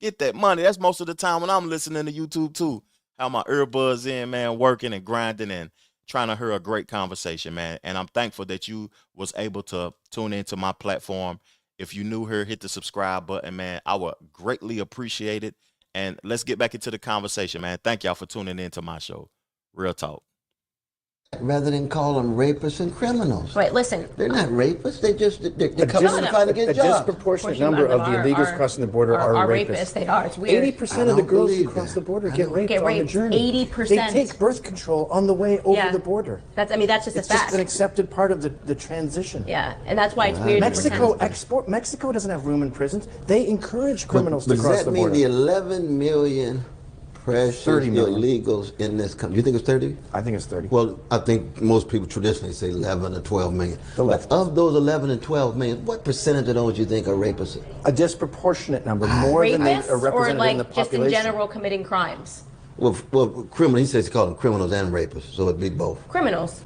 B: Get that money. That's most of the time when I'm listening to YouTube too. How my earbuds in, man, working and grinding and trying to hear a great conversation, man. And I'm thankful that you was able to tune into my platform. If you new here, hit the subscribe button, man. I would greatly appreciate it. And let's get back into the conversation, man. Thank y'all for tuning into my show. Real talk.
E: Rather than call them rapists and criminals.
D: Right, listen.
E: They're not rapists. They're coming to find to get
C: A
E: jobs.
C: disproportionate number of the illegals crossing the border are rapists.
D: They are. It's weird.
C: 80% of the girls who cross the border get raped on the journey.
D: 80%.
C: They take birth control on the way over the border.
D: That's just
C: it's
D: a fact.
C: It's just an accepted part of the transition.
D: Yeah, and that's why it's weird.
C: Mexico doesn't have room in prisons. They encourage criminals to cross the border.
E: Does that mean the 11 million precious
C: 30 million
E: illegals in this country? You think it's 30?
C: I think it's 30.
E: Well, I think most people traditionally say 11 or 12 million.
C: But
E: of those 11 and 12 million, what percentage of those do you think are rapists?
C: A disproportionate number, more than they are represented
D: or
C: in the population.
D: just in general committing crimes?
E: Well, criminal. He says he called them criminals and rapists, so it'd be both.
D: Criminals.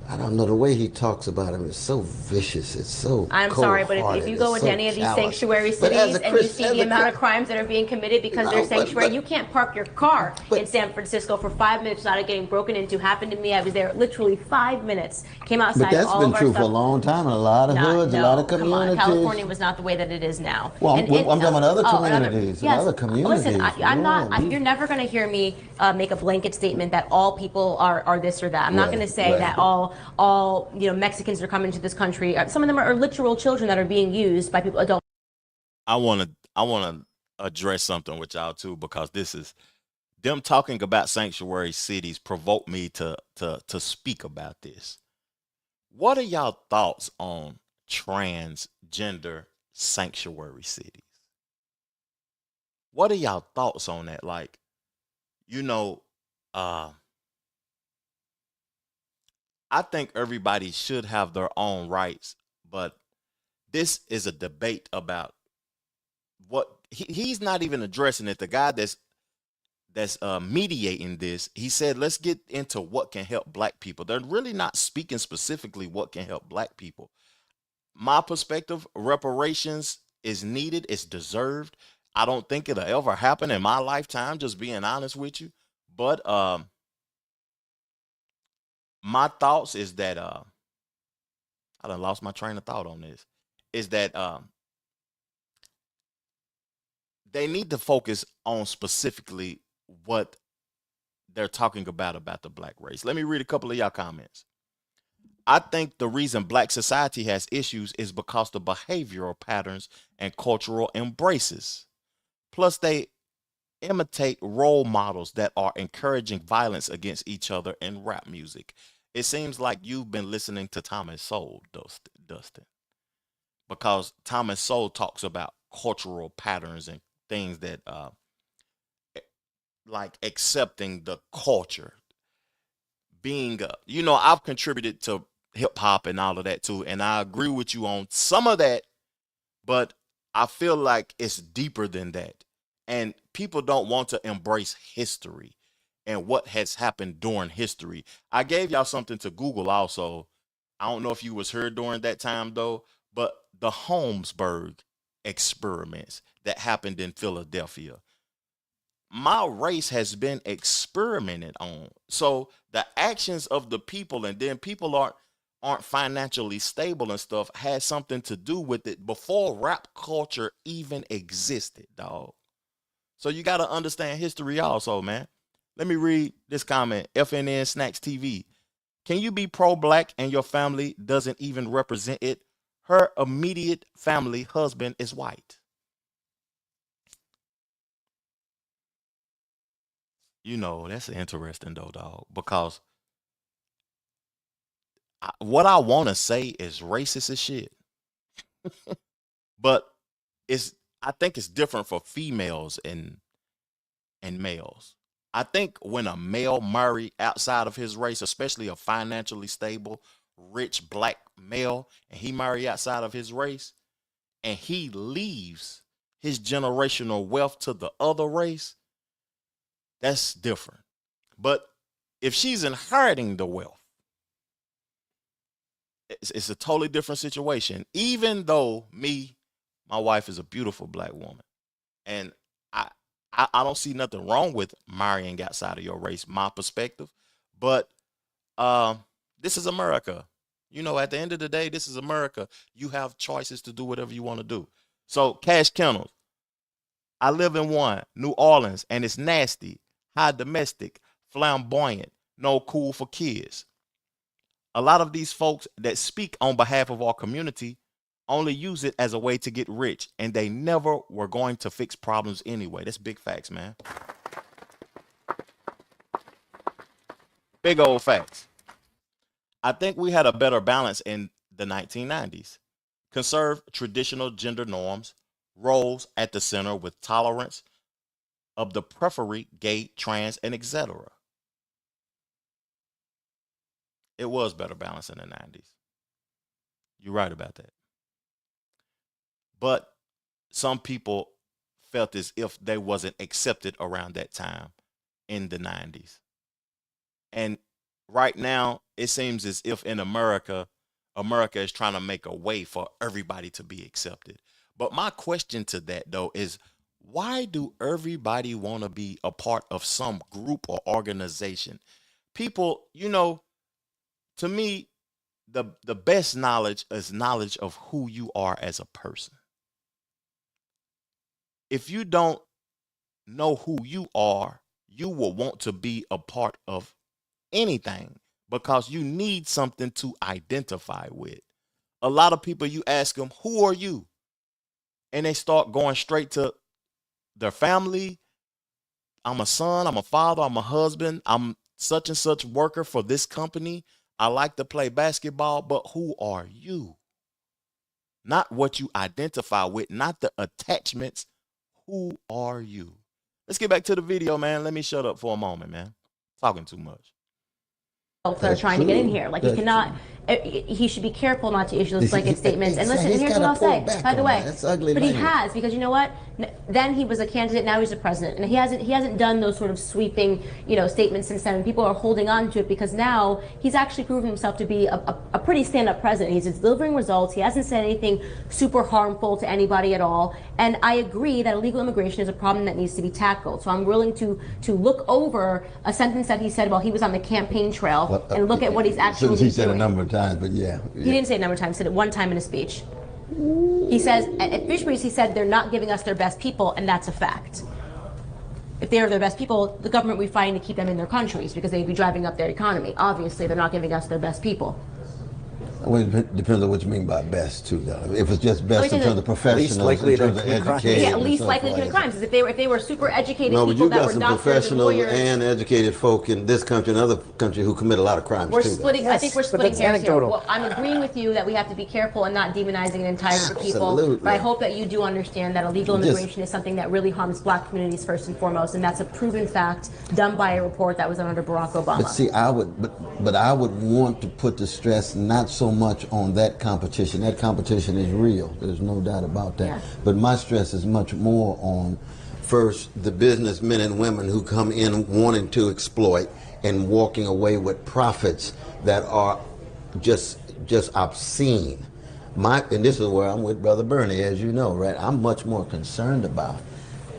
E: I don't know, the way he talks about him is so vicious. It's so
D: I'm sorry, but if you go into any of these sanctuary cities and you see the amount of crimes that are being committed because they're sanctuary, you can't park your car in San Francisco for 5 minutes without it getting broken into. Happened to me. I was there literally 5 minutes. Came outside.
E: But that's
D: all
E: been
D: of our
E: true
D: stuff.
E: for a long time in a lot of hoods, a lot of communities.
D: Come on. California was not the way that it is now.
E: Well, I'm talking about other communities.
D: Yes.
E: Other communities.
D: Listen, I'm not. You're never going to hear me make a blanket statement that all people are this or that. I'm not going to say that all Mexicans are coming to this country. Some of them are literal children that are being used by people. Adults.
B: I want to address something with y'all too, because this is them talking about sanctuary cities provoke me to speak about this. What are y'all thoughts on transgender sanctuary cities? What are y'all thoughts on that? Like, I think everybody should have their own rights, but this is a debate about what he's not even addressing it. The guy that's mediating this, he said, let's get into what can help black people. They're really not speaking specifically what can help black people. My perspective, reparations is needed. It's deserved. I don't think it'll ever happen in my lifetime, just being honest with you. But my thoughts is that I done lost my train of thought on this. Is that they need to focus on specifically what they're talking about the black race. Let me read a couple of y'all comments. I think the reason black society has issues is because the behavioral patterns and cultural embraces. Plus, they imitate role models that are encouraging violence against each other in rap music. It seems like you've been listening to Thomas Sowell, Dustin, because Thomas Sowell talks about cultural patterns and things that like accepting the culture, being I've contributed to hip hop and all of that too, and I agree with you on some of that, but I feel like it's deeper than that, and people don't want to embrace history and what has happened during history. I gave y'all something to Google also. I don't know if you was here during that time though, but the Holmesburg experiments that happened in Philadelphia. My race has been experimented on. So the actions of the people, and then people aren't financially stable and stuff, had something to do with it before rap culture even existed, dog. So you got to understand history also, man. Let me read this comment. FNN Snacks TV. Can you be pro-black and your family doesn't even represent it? Her immediate family husband is white. You know, that's interesting though, dog, because what I want to say is racist as shit. But I think it's different for females and males. I think when a male marry outside of his race, especially a financially stable, rich black male, and he marry outside of his race, and he leaves his generational wealth to the other race, that's different. But if she's inheriting the wealth, it's a totally different situation. Even though my wife is a beautiful black woman, and I don't see nothing wrong with marrying outside of your race, my perspective. But this is America. You know, at the end of the day, this is America. You have choices to do whatever you want to do. So, Cash Kennels, I live in New Orleans, and it's nasty, high domestic, flamboyant, no cool for kids. A lot of these folks that speak on behalf of our community only use it as a way to get rich, and they never were going to fix problems anyway. That's big facts, man. Big old facts. I think we had a better balance in the 1990s. Conserve traditional gender norms, roles at the center with tolerance of the preferee, gay, trans, and etc. It was better balance in the 90s. You're right about that. But some people felt as if they wasn't accepted around that time in the 90s. And right now, it seems as if in America is trying to make a way for everybody to be accepted. But my question to that, though, is why do everybody want to be a part of some group or organization? People, you know, to me, the best knowledge is knowledge of who you are as a person. If you don't know who you are, you will want to be a part of anything because you need something to identify with. A lot of people, you ask them, who are you? And they start going straight to their family. I'm a son, I'm a father, I'm a husband, I'm such and such worker for this company. I like to play basketball, but who are you? Not what you identify with, not the attachments. Who are you? Let's get back to the video, man. Let me shut up for a moment, man. Talking too much.
D: That are trying to get in here. Like, he cannot, he should be careful not to issue those blanket statements. And listen, and here's what I'll say, by the way, but he has, because you know what? Then he was a candidate, now he's a president. And he hasn't done those sort of sweeping, statements since then. And people are holding on to it because now he's actually proven himself to be a pretty stand-up president. He's delivering results. He hasn't said anything super harmful to anybody at all. And I agree that illegal immigration is a problem that needs to be tackled. So I'm willing to look over a sentence that he said while he was on the campaign trail and look at what he's actually doing.
E: He said a number of times, but yeah.
D: He didn't say it a number of times. He said it one time in a speech. He says, at Fishbreeze, he said they're not giving us their best people, and that's a fact. If they are their best people, the government would be fighting to keep them in their countries because they'd be driving up their economy. Obviously, they're not giving us their best people.
E: Well, it depends on what you mean by best, too, though. If it's just best in terms of professionals, in terms of education.
D: Yeah, least likely to commit crimes. If they were super educated
E: people
D: that were
E: got some
D: doctors
E: professional
D: and lawyers
E: and educated folk in this country and other countries who commit a lot of crimes,
D: we're
E: too.
D: Splitting.
C: Yes,
D: I think we're splitting hairs here. Well, I'm agreeing with you that we have to be careful and not demonizing an entire group of people.
E: Absolutely.
D: But I hope that you do understand that illegal immigration is something that really harms black communities first and foremost, and that's a proven fact done by a report that was done under Barack Obama.
E: But see, I would want to put the stress not so much on that competition. That competition is real. There's no doubt about that.
D: Yeah.
E: But my stress is much more on, first, the businessmen and women who come in wanting to exploit and walking away with profits that are just obscene. And this is where I'm with Brother Bernie, as you know, right? I'm much more concerned about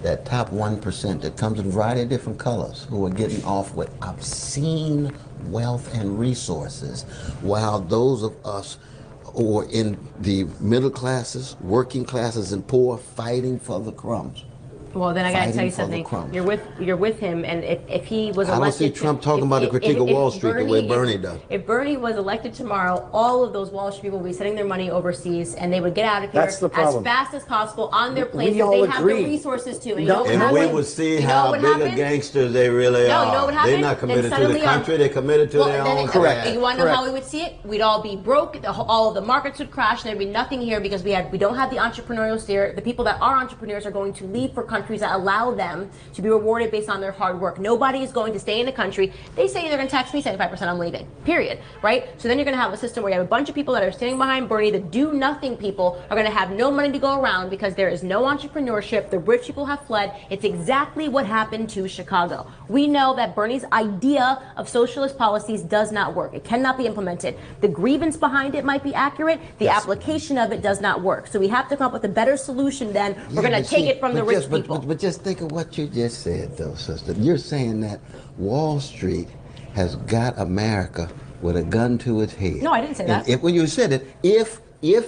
E: that top 1% that comes in a variety of different colors who are getting off with obscene wealth and resources, while those of us who are in the middle classes, working classes, and poor fighting for the crumbs.
D: Well, then I got to tell you
E: Fighting for the
D: something.
E: crumbs.
D: You're with him, and if he was
E: I don't
D: elected,
E: see Trump talking about the critique of Wall Street the way Bernie does.
D: If Bernie was elected tomorrow, all of those Wall Street people would be sending their money overseas, and they would get out of here
C: That's the problem.
D: as fast as possible on their planes
C: We
D: because
C: all
D: they have the
C: agree.
D: resources to. And you
C: No,
D: know what
E: And we
D: happened?
E: would see
D: You know
E: how
D: what
E: big
D: happened?
E: of gangsters they really
D: No,
E: are.
D: you know what happened?
E: They're not
D: Then
E: committed to the
D: suddenly
E: country, they're committed to their own
C: Correct.
E: cash.
D: You want to know how
C: Correct.
D: we would see it? We'd all be broke. All of the markets would crash. There'd be nothing here because we don't have the entrepreneurial spirit. The people that are entrepreneurs are going to leave for countries that allow them to be rewarded based on their hard work. Nobody is going to stay in the country. They say they're going to tax me 75%, I'm leaving. Period. Right? So then you're going to have a system where you have a bunch of people that are standing behind Bernie. The do-nothing people are going to have no money to go around because there is no entrepreneurship. The rich people have fled. It's exactly what happened to Chicago. We know that Bernie's idea of socialist policies does not work. It cannot be implemented. The grievance behind it might be accurate. The application of it does not work. So we have to come up with a better solution than we're going to take it from the rich people.
E: But just think of what you just said, though, sister. You're saying that Wall Street has got America with a gun to its head.
D: No, I didn't say that.
E: When you said it, if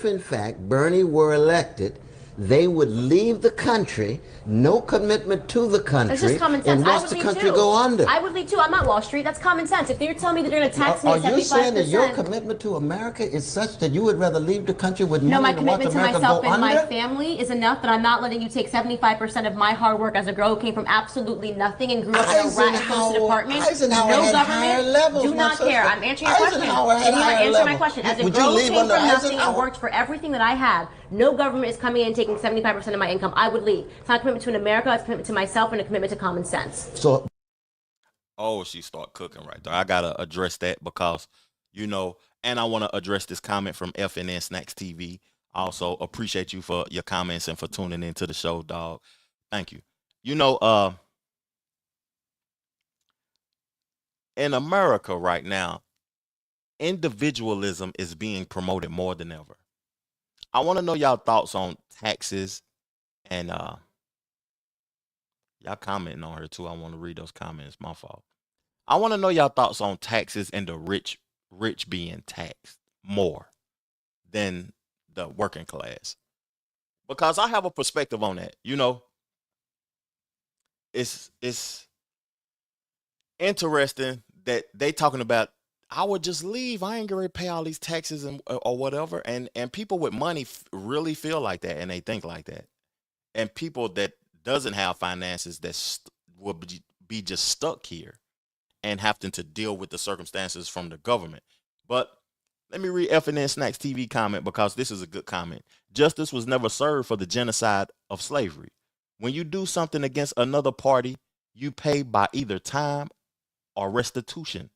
E: in fact Bernie were elected, they would leave the country, no commitment to the country.
D: That's just common sense.
E: And
D: I
E: watch
D: would
E: the
D: leave
E: country
D: too.
E: go under.
D: I would leave too. I'm not Wall Street. That's common sense. If you're telling me that they're going to tax me
E: Are
D: at 75%.
E: you saying that your commitment to America is such that you would rather leave the country with
D: No, my
E: money than watch
D: commitment to
E: America
D: myself
E: go
D: and
E: under?
D: my family is enough that I'm not letting you take 75% of my hard work as a girl who came from absolutely nothing and grew up in a rat-infested apartment.
E: Eisenhower
D: No
E: had higher
D: government.
E: levels,
D: Do
E: my
D: not care.
E: sister.
D: I'm answering your question.
E: Eisenhower had
D: And you want to
E: higher
D: answer my
E: levels.
D: question. As a
E: Would you
D: girl who
E: leave
D: came
E: under
D: from nothing and
E: Eisenhower?
D: worked for everything that I have, no government is coming in and taking 75% of my income. I would leave. It's not a commitment to an America. It's a commitment to myself and a commitment to common sense.
E: So
B: Oh, she start cooking right there. I gotta address that because, and I want to address this comment from FNN Snacks TV. I also appreciate you for your comments and for tuning into the show, dog. Thank you. In America right now, individualism is being promoted more than ever. I want to know y'all thoughts on taxes and y'all commenting on her too. I want to read those comments. My fault. I want to know y'all thoughts on taxes and the rich being taxed more than the working class. Because I have a perspective on that. It's interesting that they talking about I would just leave. I ain't gonna pay all these taxes or whatever. And people with money really feel like that and they think like that. And people that doesn't have finances that will be just stuck here and having to deal with the circumstances from the government. But let me read FNN Snacks TV comment because this is a good comment. Justice was never served for the genocide of slavery. When you do something against another party, you pay by either time or restitution.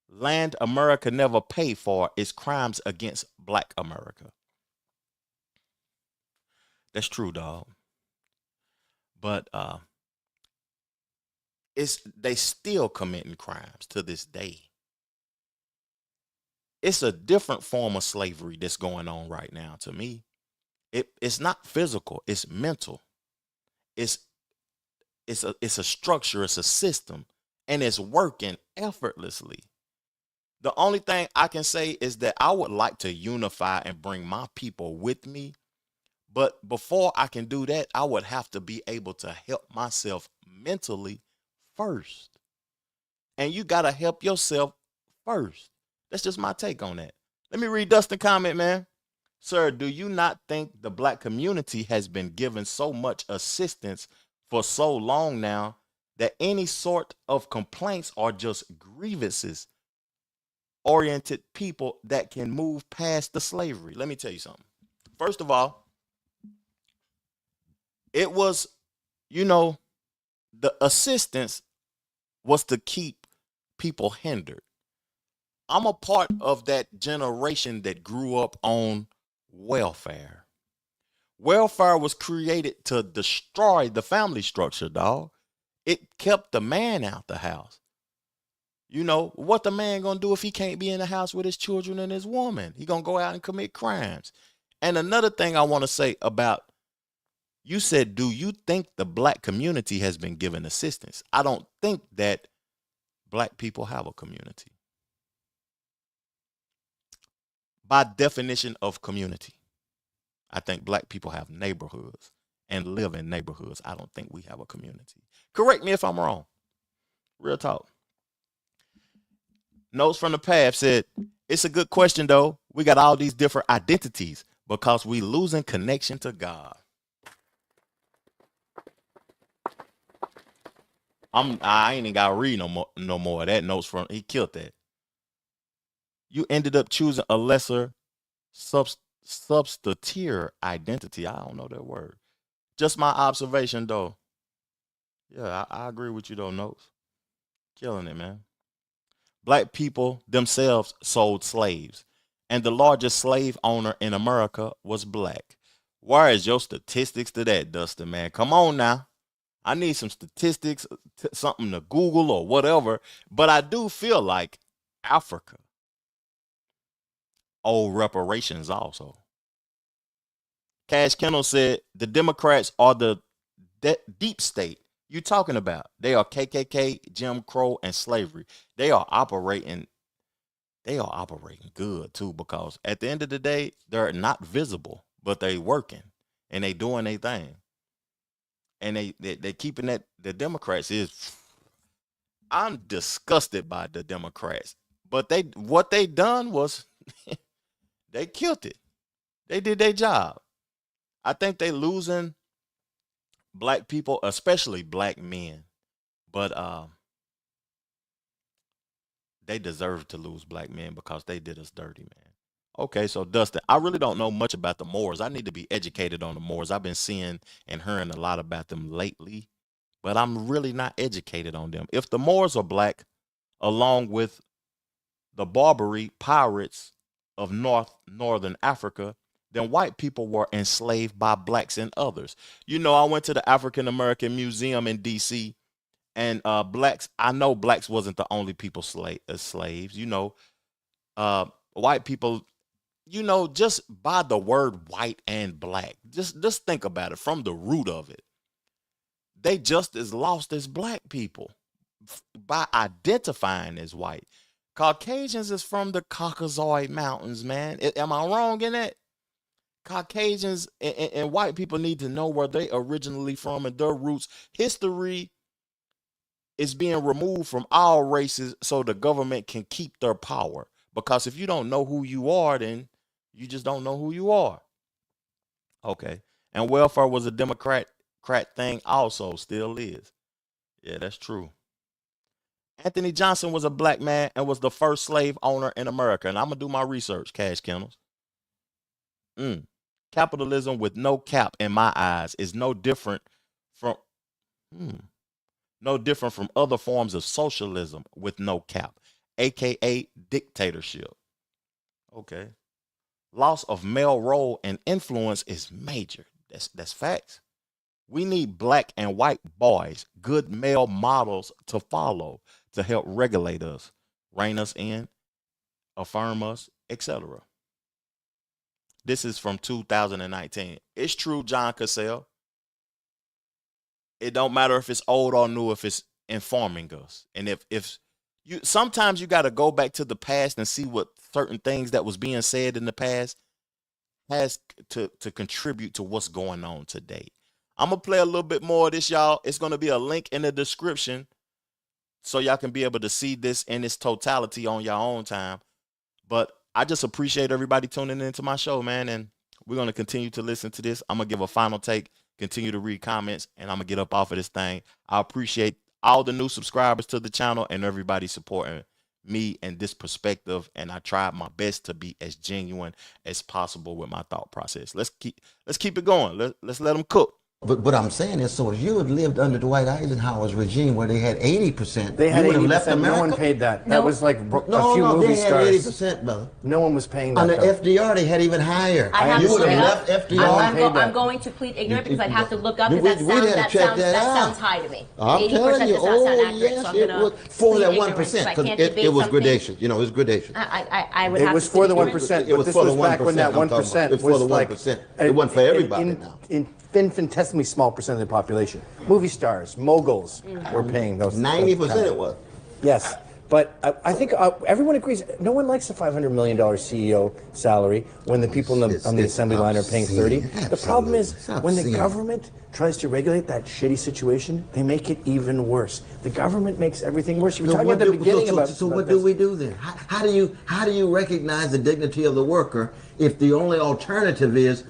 B: Land America never paid for is crimes against Black America. That's true, dog. But they still committing crimes to this day. It's a different form of slavery that's going on right now to me. It's not physical, it's mental. It's a structure, it's a system, and it's working effortlessly. The only thing I can say is that I would like to unify and bring my people with me. But before I can do that, I would have to be able to help myself mentally first. And you got to help yourself first. That's just my take on that. Let me read Dustin's comment, man. Sir, do you not think the Black community has been given so much assistance for so long now that any sort of complaints are just grievances oriented people that can move past the slavery? Let me tell you something. First of all, it was, the assistance was to keep people hindered. I'm a part of that generation that grew up on welfare. Welfare was created to destroy the family structure, dog. It kept the man out the house. You know, what the man gonna do if he can't be in the house with his children and his woman? He gonna go out and commit crimes. And another thing I want to say about, you said, do you think the black community has been given assistance? I don't think that black people have a community. By definition of community, I think black people have neighborhoods and live in neighborhoods. I don't think we have a community. Correct me if I'm wrong. Real talk. Notes from the past said, it's a good question though. We got all these different identities because we losing connection to God. I ain't even gotta read no more of that. Notes from, he killed that. You ended up choosing a lesser substantial identity. I don't know that word. Just my observation though. Yeah, I agree with you though, Notes. Killing it, man. Black people themselves sold slaves, and the largest slave owner in America was black. Where is your statistics to that, Dustin, man? Come on now. I need some statistics, something to Google or whatever. But I do feel like Africa owed reparations also. Cash Kendall said the Democrats are the deep state you talking about. They are KKK, Jim Crow, and slavery. They are operating good too, because at the end of the day, they're not visible, but they working and they doing their thing. And they keeping that. The Democrats is, I'm disgusted by the Democrats. But what they done was they killed it. They did their job. I think they losing black people, especially black men. But they deserve to lose black men because they did us dirty, man. Okay, so Dustin, I really don't know much about the Moors. I need to be educated on the Moors. I've been seeing and hearing a lot about them lately, but I'm really not educated on them. If the Moors are black, along with the Barbary pirates of northern Africa, then white people were enslaved by blacks and others. You know, I went to the African American Museum in DC, and blacks, I know blacks wasn't the only people slaves. You know, white people, you know, just by the word white and black, just think about it from the root of it. They just as lost as black people by identifying as white. Caucasians is from the Caucasoid Mountains, man. Am I wrong in that? Caucasians and white people need to know where they originally from and their roots. History is being removed from all races so the government can keep their power. Because if you don't know who you are, then you just don't know who you are. Okay. And welfare was a Democrat thing also, still is. Yeah, that's true. Anthony Johnson was a black man and was the first slave owner in America. And I'm going to do my research, Cash Kennels. Capitalism with no cap, in my eyes, is no different from other forms of socialism with no cap, aka dictatorship. Okay. Loss of male role and influence is major. That's facts. We need black and white boys, good male models to follow to help regulate us, rein us in, affirm us, etc. This is from 2019. It's true, John Cassell. It don't matter if it's old or new, if it's informing us. And if you, sometimes you got to go back to the past and see what certain things that was being said in the past has to contribute to what's going on today. I'm going to play a little bit more of this, y'all. It's going to be a link in the description so y'all can be able to see this in its totality on your own time. But I just appreciate everybody tuning into my show, man. And we're going to continue to listen to this. I'm going to give a final take, continue to read comments, and I'm going to get up off of this thing. I appreciate all the new subscribers to the channel and everybody supporting me and this perspective. And I tried my best to be as genuine as possible with my thought process. Let's keep it going. Let's let them cook.
E: But what I'm saying is, so if you had lived under Dwight Eisenhower's regime where they had 80%,
C: They had
E: you would have
C: 80%.
E: left America?
C: No one paid that.
D: No.
C: That was like
E: No,
C: a few movie
E: they had
C: stars.
E: 80%, brother.
C: No one was paying that.
E: Under
C: though.
E: FDR, they had even higher.
D: I have
E: You
D: to
E: would
D: look
E: have
D: it
E: left
D: up.
E: FDR.
D: I'm going to plead ignorant because I'd have to look up
E: We-
D: because
E: we'd have to
D: that
E: check that out.
D: sounds high to me.
E: I'm
D: 80%
E: telling you,
D: does not sound accurate,
E: yes,
D: so I'm
E: it
D: gonna
E: was for
D: plead
E: that
D: ignorance,
E: 1%,
D: I
E: because
D: can't
E: it
D: debate
E: was
D: something.
E: gradation. You know, it was gradation.
D: I would
C: It
D: have
C: was
D: to
C: for the
D: plead
C: 1%.
D: ignorance.
E: It was
C: But this
E: for the
C: was back when that
E: 1%, I'm talking
C: 1%
E: about. It was for the
C: was like
E: 1%. It wasn't for everybody now.
C: Infinitesimally small percent of the population. Movie stars, moguls were paying those.
E: 90% it was.
C: Yes, but I think everyone agrees. No one likes a $500 million CEO salary when the people on the assembly line are paying 30.
E: obscene.
C: The problem is
E: Absolutely.
C: when the
E: It's obscene.
C: government tries to regulate that shitty situation, they make it even worse. The government makes everything worse. You were talking at the beginning about.
E: So what do we do then? How do you recognize the dignity of the worker if the only alternative is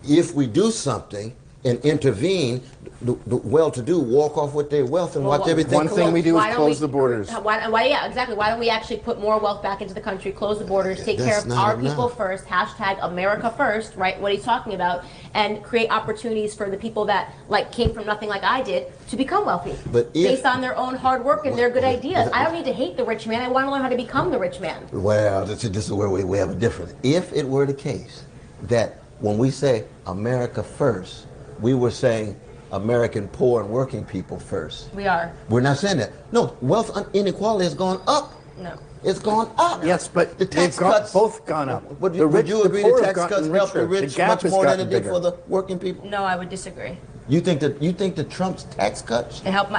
E: if we do something and intervene, the well-to-do walk off with their wealth and watch everything
C: One thing we do is
D: Why don't
C: close the borders.
D: Yeah, exactly. Why don't we actually put more wealth back into the country, close the borders, take care
E: That's
D: of
E: not
D: our
E: enough.
D: people first, hashtag America first, right? What he's talking about, and create opportunities for the people that came from nothing like I did to become wealthy.
E: But
D: based on their own hard work and their good ideas. I don't need to hate the rich man. I want to learn how to become the rich man.
E: Well, this is where we have a difference. If it were the case that when we say America first, we were saying American poor and working people first.
D: We are.
E: We're not saying that. No, wealth inequality has gone up.
D: No.
E: It's gone up.
C: Yes, but
E: the tax
C: they've
E: cuts
C: both gone up.
E: Would
C: The
E: you
C: rich-
E: agree
C: the poor
E: the
C: have
E: tax
C: gotten
E: cuts help the
C: richer.
E: rich
C: The gap
E: much
C: has
E: more than
C: gotten
E: it did
C: bigger.
E: for the working people?
D: No, I would disagree.
E: You think that Trump's tax cuts
D: It helped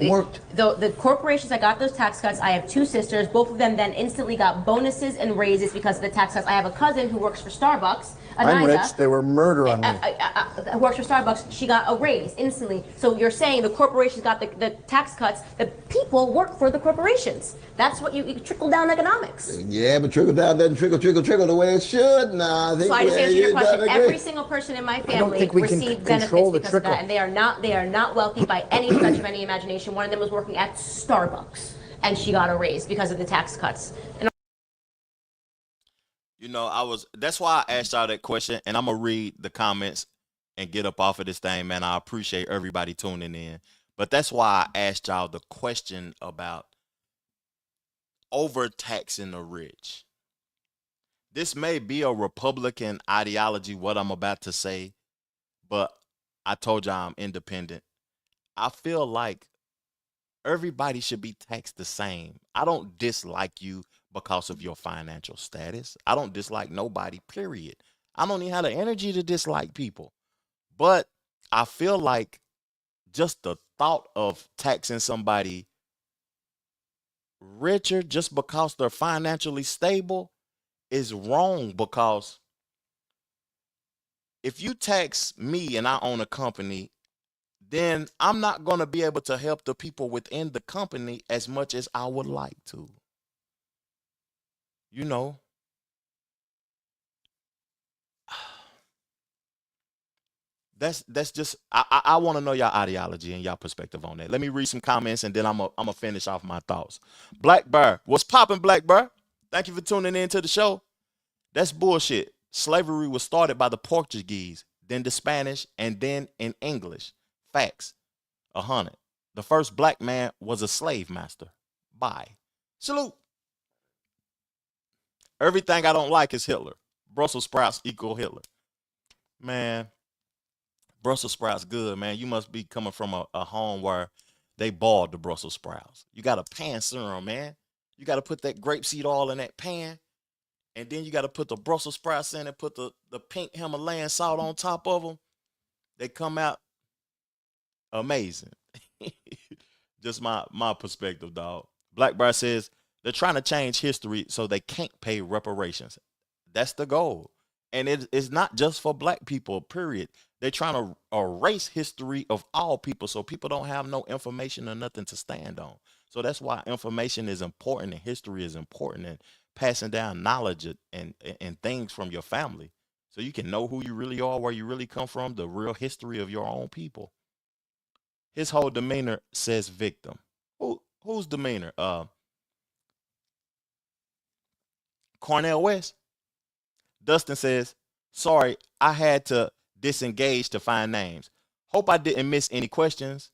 E: worked?
D: The corporations that got those tax cuts, I have two sisters. Both of them then instantly got bonuses and raises because of the tax cuts. I have a cousin who works for Starbucks.
C: I'm
D: Anisa,
C: rich. They were murder on me.
D: who works for Starbucks. She got a raise instantly. So you're saying the corporations got the tax cuts. The people work for the corporations. That's what you trickle down economics.
E: Yeah, but trickle down doesn't trickle the way it should. Nah, I think
D: So I just answered your question.
E: agree.
D: Every single person in my family
C: think we can
D: received
C: control
D: benefits
C: the
D: because of that,
C: trickle.
D: and they are not wealthy by any stretch of any imagination. One of them was working at Starbucks, and she got a raise because of the tax cuts. And
B: You know, that's why I asked y'all that question, and I'm gonna read the comments and get up off of this thing, man. I appreciate everybody tuning in. But that's why I asked y'all the question about overtaxing the rich. This may be a Republican ideology, what I'm about to say, but I told y'all I'm independent. I feel like everybody should be taxed the same. I don't dislike you because of your financial status. I don't dislike nobody, period. I don't even have the energy to dislike people. But I feel like just the thought of taxing somebody richer just because they're financially stable is wrong, because if you tax me and I own a company, then I'm not going to be able to help the people within the company as much as I would like to. You know, that's just I want to know y'all ideology and y'all perspective on that. Let me read some comments and then I'm gonna finish off my thoughts. Black Bear, what's popping, Black Bear? Thank you for tuning in to the show. That's bullshit. Slavery was started by the Portuguese, then the Spanish, and then in English. Facts. 100. The first black man was a slave master. Bye. Salute. Everything I don't like is Hitler. Brussels sprouts equal Hitler. Man, Brussels sprouts good, man. You must be coming from a home where they boiled the Brussels sprouts. You got a pan serum, man. You got to put that grapeseed oil in that pan, and then you got to put the Brussels sprouts in and put the pink Himalayan salt on top of them. They come out amazing. Just my perspective, dog. Black Bear says they're trying to change history so they can't pay reparations. That's the goal. And it is not just for black people, period. They're trying to erase history of all people so people don't have no information or nothing to stand on. So that's why information is important and history is important, and passing down knowledge and things from your family so you can know who you really are, where you really come from, the real history of your own people. His whole demeanor says victim. Whose demeanor? Cornel West. Dustin says, sorry, I had to disengage to find names. Hope I didn't miss any questions.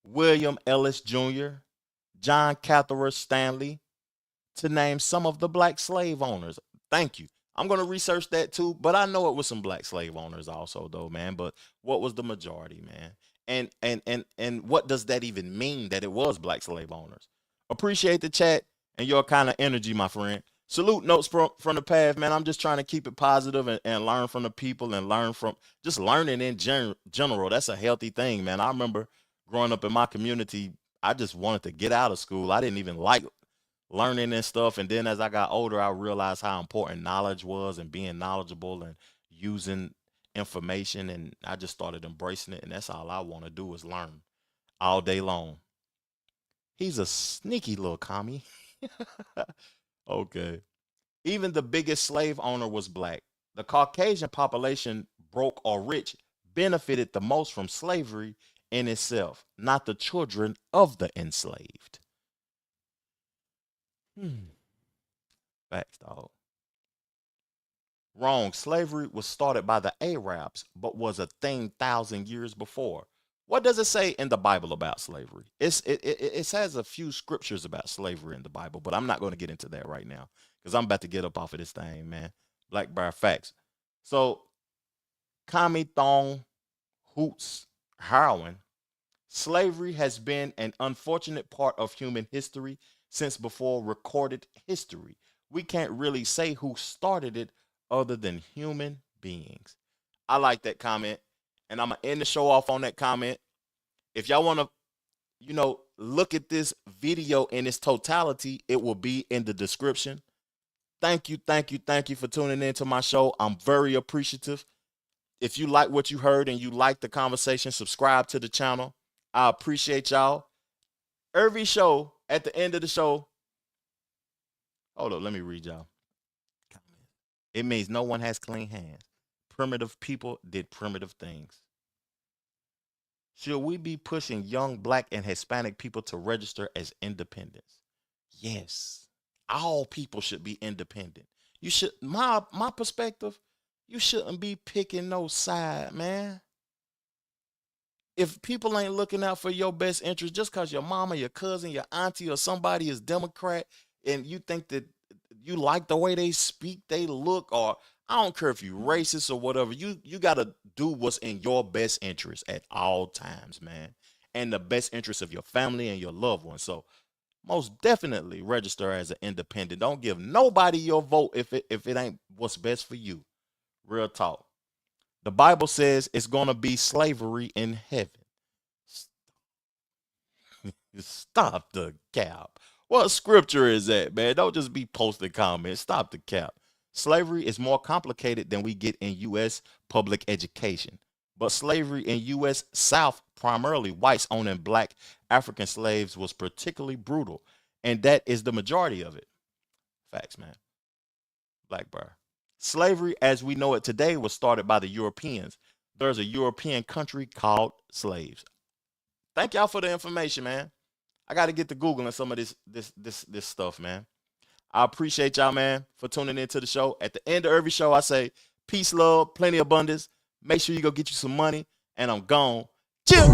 B: William Ellis Jr., John Catherine Stanley, to name some of the black slave owners. Thank you. I'm going to research that too, but I know it was some black slave owners also though, man. But what was the majority, man? And what does that even mean that it was black slave owners? Appreciate the chat and your kind of energy, my friend. Salute notes from the path, man. I'm just trying to keep it positive and learn from the people and learn from just learning in general. That's a healthy thing, man. I remember growing up in my community, I just wanted to get out of school. I didn't even like learning and stuff. And then as I got older, I realized how important knowledge was and being knowledgeable and using information. And I just started embracing it. And that's all I want to do is learn all day long. He's a sneaky little commie. Okay. Even the biggest slave owner was black. The Caucasian population, broke or rich, benefited the most from slavery in itself, not the children of the enslaved. Facts, dog. Wrong. Slavery was started by the Arabs, but was a thing 1,000 years before. What does it say in the Bible about slavery? It says a few scriptures about slavery in the Bible, but I'm not going to get into that right now because I'm about to get up off of this thing, man. Black Bear facts. So, Kami Thong Hoots Harwin, slavery has been an unfortunate part of human history since before recorded history. We can't really say who started it other than human beings. I like that comment. And I'm going to end the show off on that comment. If y'all want to, look at this video in its totality, it will be in the description. Thank you for tuning in to my show. I'm very appreciative. If you like what you heard and you like the conversation, subscribe to the channel. I appreciate y'all. Every show, at the end of the show, hold up, let me read y'all. It means no one has clean hands. Primitive people did primitive things. Should we be pushing young black and Hispanic people to register as independents? Yes. All people should be independent. You should, my perspective, you shouldn't be picking no side, man. If people ain't looking out for your best interest just because your mama, your cousin, your auntie, or somebody is Democrat and you think that you like the way they speak, they look, or I don't care if you racist or whatever, you got to do what's in your best interest at all times, man, and the best interest of your family and your loved ones. So most definitely register as an independent. Don't give nobody your vote if it ain't what's best for you. Real talk. The Bible says it's going to be slavery in heaven. Stop the cap. What scripture is that, man? Don't just be posting comments. Stop the cap. Slavery is more complicated than we get in U.S. public education. But slavery in U.S. South, primarily whites owning black African slaves, was particularly brutal. And that is the majority of it. Facts, man. Black Bear. Slavery as we know it today was started by the Europeans. There's a European country called slaves. Thank y'all for the information, man. I got to get to Googling some of this stuff, man. I appreciate y'all, man, for tuning into the show. At the end of every show, I say peace, love, plenty of abundance. Make sure you go get you some money, and I'm gone. Chill.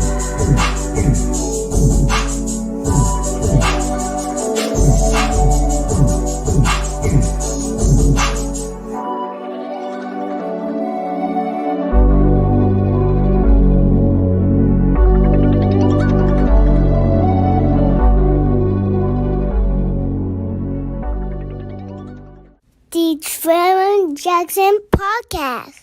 A: The Trevor Jackson Podcast.